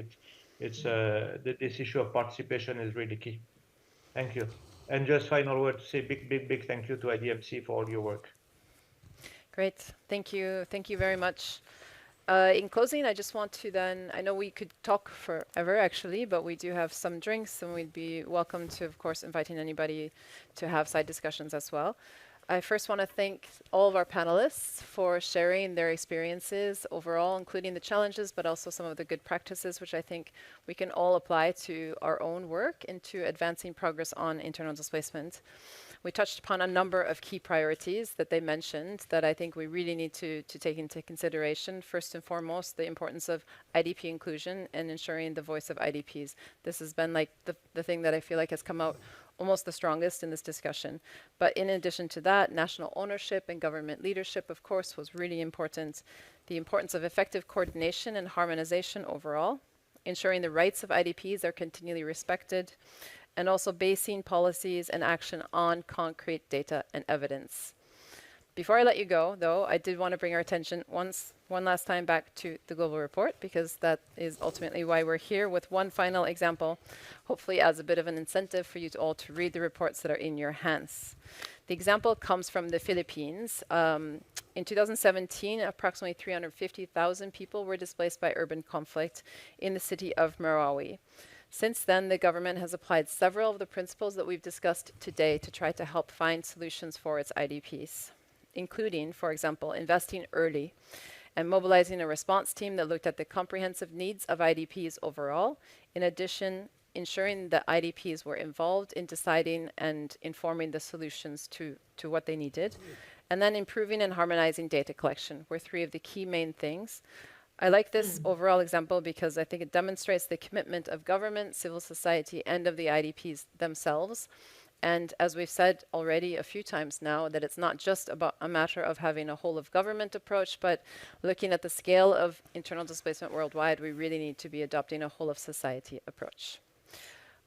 this issue of participation is really key. Thank you. And just final word to say big thank you to IDMC for all your work. Great. Thank you. Thank you very much. In closing, I just want to then, I know we could talk forever actually, but we do have some drinks, and we'd be welcome to, of course, inviting anybody to have side discussions as well. I first want to thank all of our panelists for sharing their experiences overall, including the challenges, but also some of the good practices, which I think we can all apply to our own work into advancing progress on internal displacement. We touched upon a number of key priorities that they mentioned that I think we really need to take into consideration. First and foremost, the importance of IDP inclusion and ensuring the voice of IDPs. This has been like the thing that I feel like has come out almost the strongest in this discussion. But in addition to that, national ownership and government leadership, of course, was really important. The importance of effective coordination and harmonization overall, ensuring the rights of IDPs are continually respected, and also basing policies and action on concrete data and evidence. Before I let you go, though, I did want to bring our attention one last time back to the global report, because that is ultimately why we're here, with one final example, hopefully as a bit of an incentive for you all to read the reports that are in your hands. The example comes from the Philippines. In 2017, approximately 350,000 people were displaced by urban conflict in the city of Marawi. Since then, the government has applied several of the principles that we've discussed today to try to help find solutions for its IDPs, including, for example, investing early and mobilizing a response team that looked at the comprehensive needs of IDPs overall. In addition, ensuring that IDPs were involved in deciding and informing the solutions to what they needed. And then improving and harmonizing data collection were three of the key main things. I like this overall example because I think it demonstrates the commitment of government, civil society, and of the IDPs themselves. And as we've said already a few times now, that it's not just about a matter of having a whole of government approach, but looking at the scale of internal displacement worldwide, we really need to be adopting a whole of society approach.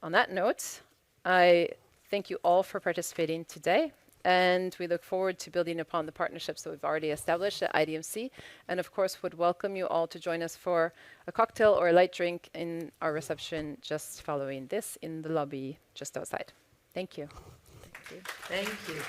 On that note, I thank you all for participating today, and we look forward to building upon the partnerships that we've already established at IDMC, and of course would welcome you all to join us for a cocktail or a light drink in our reception just following this in the lobby just outside. Thank you. Thank you.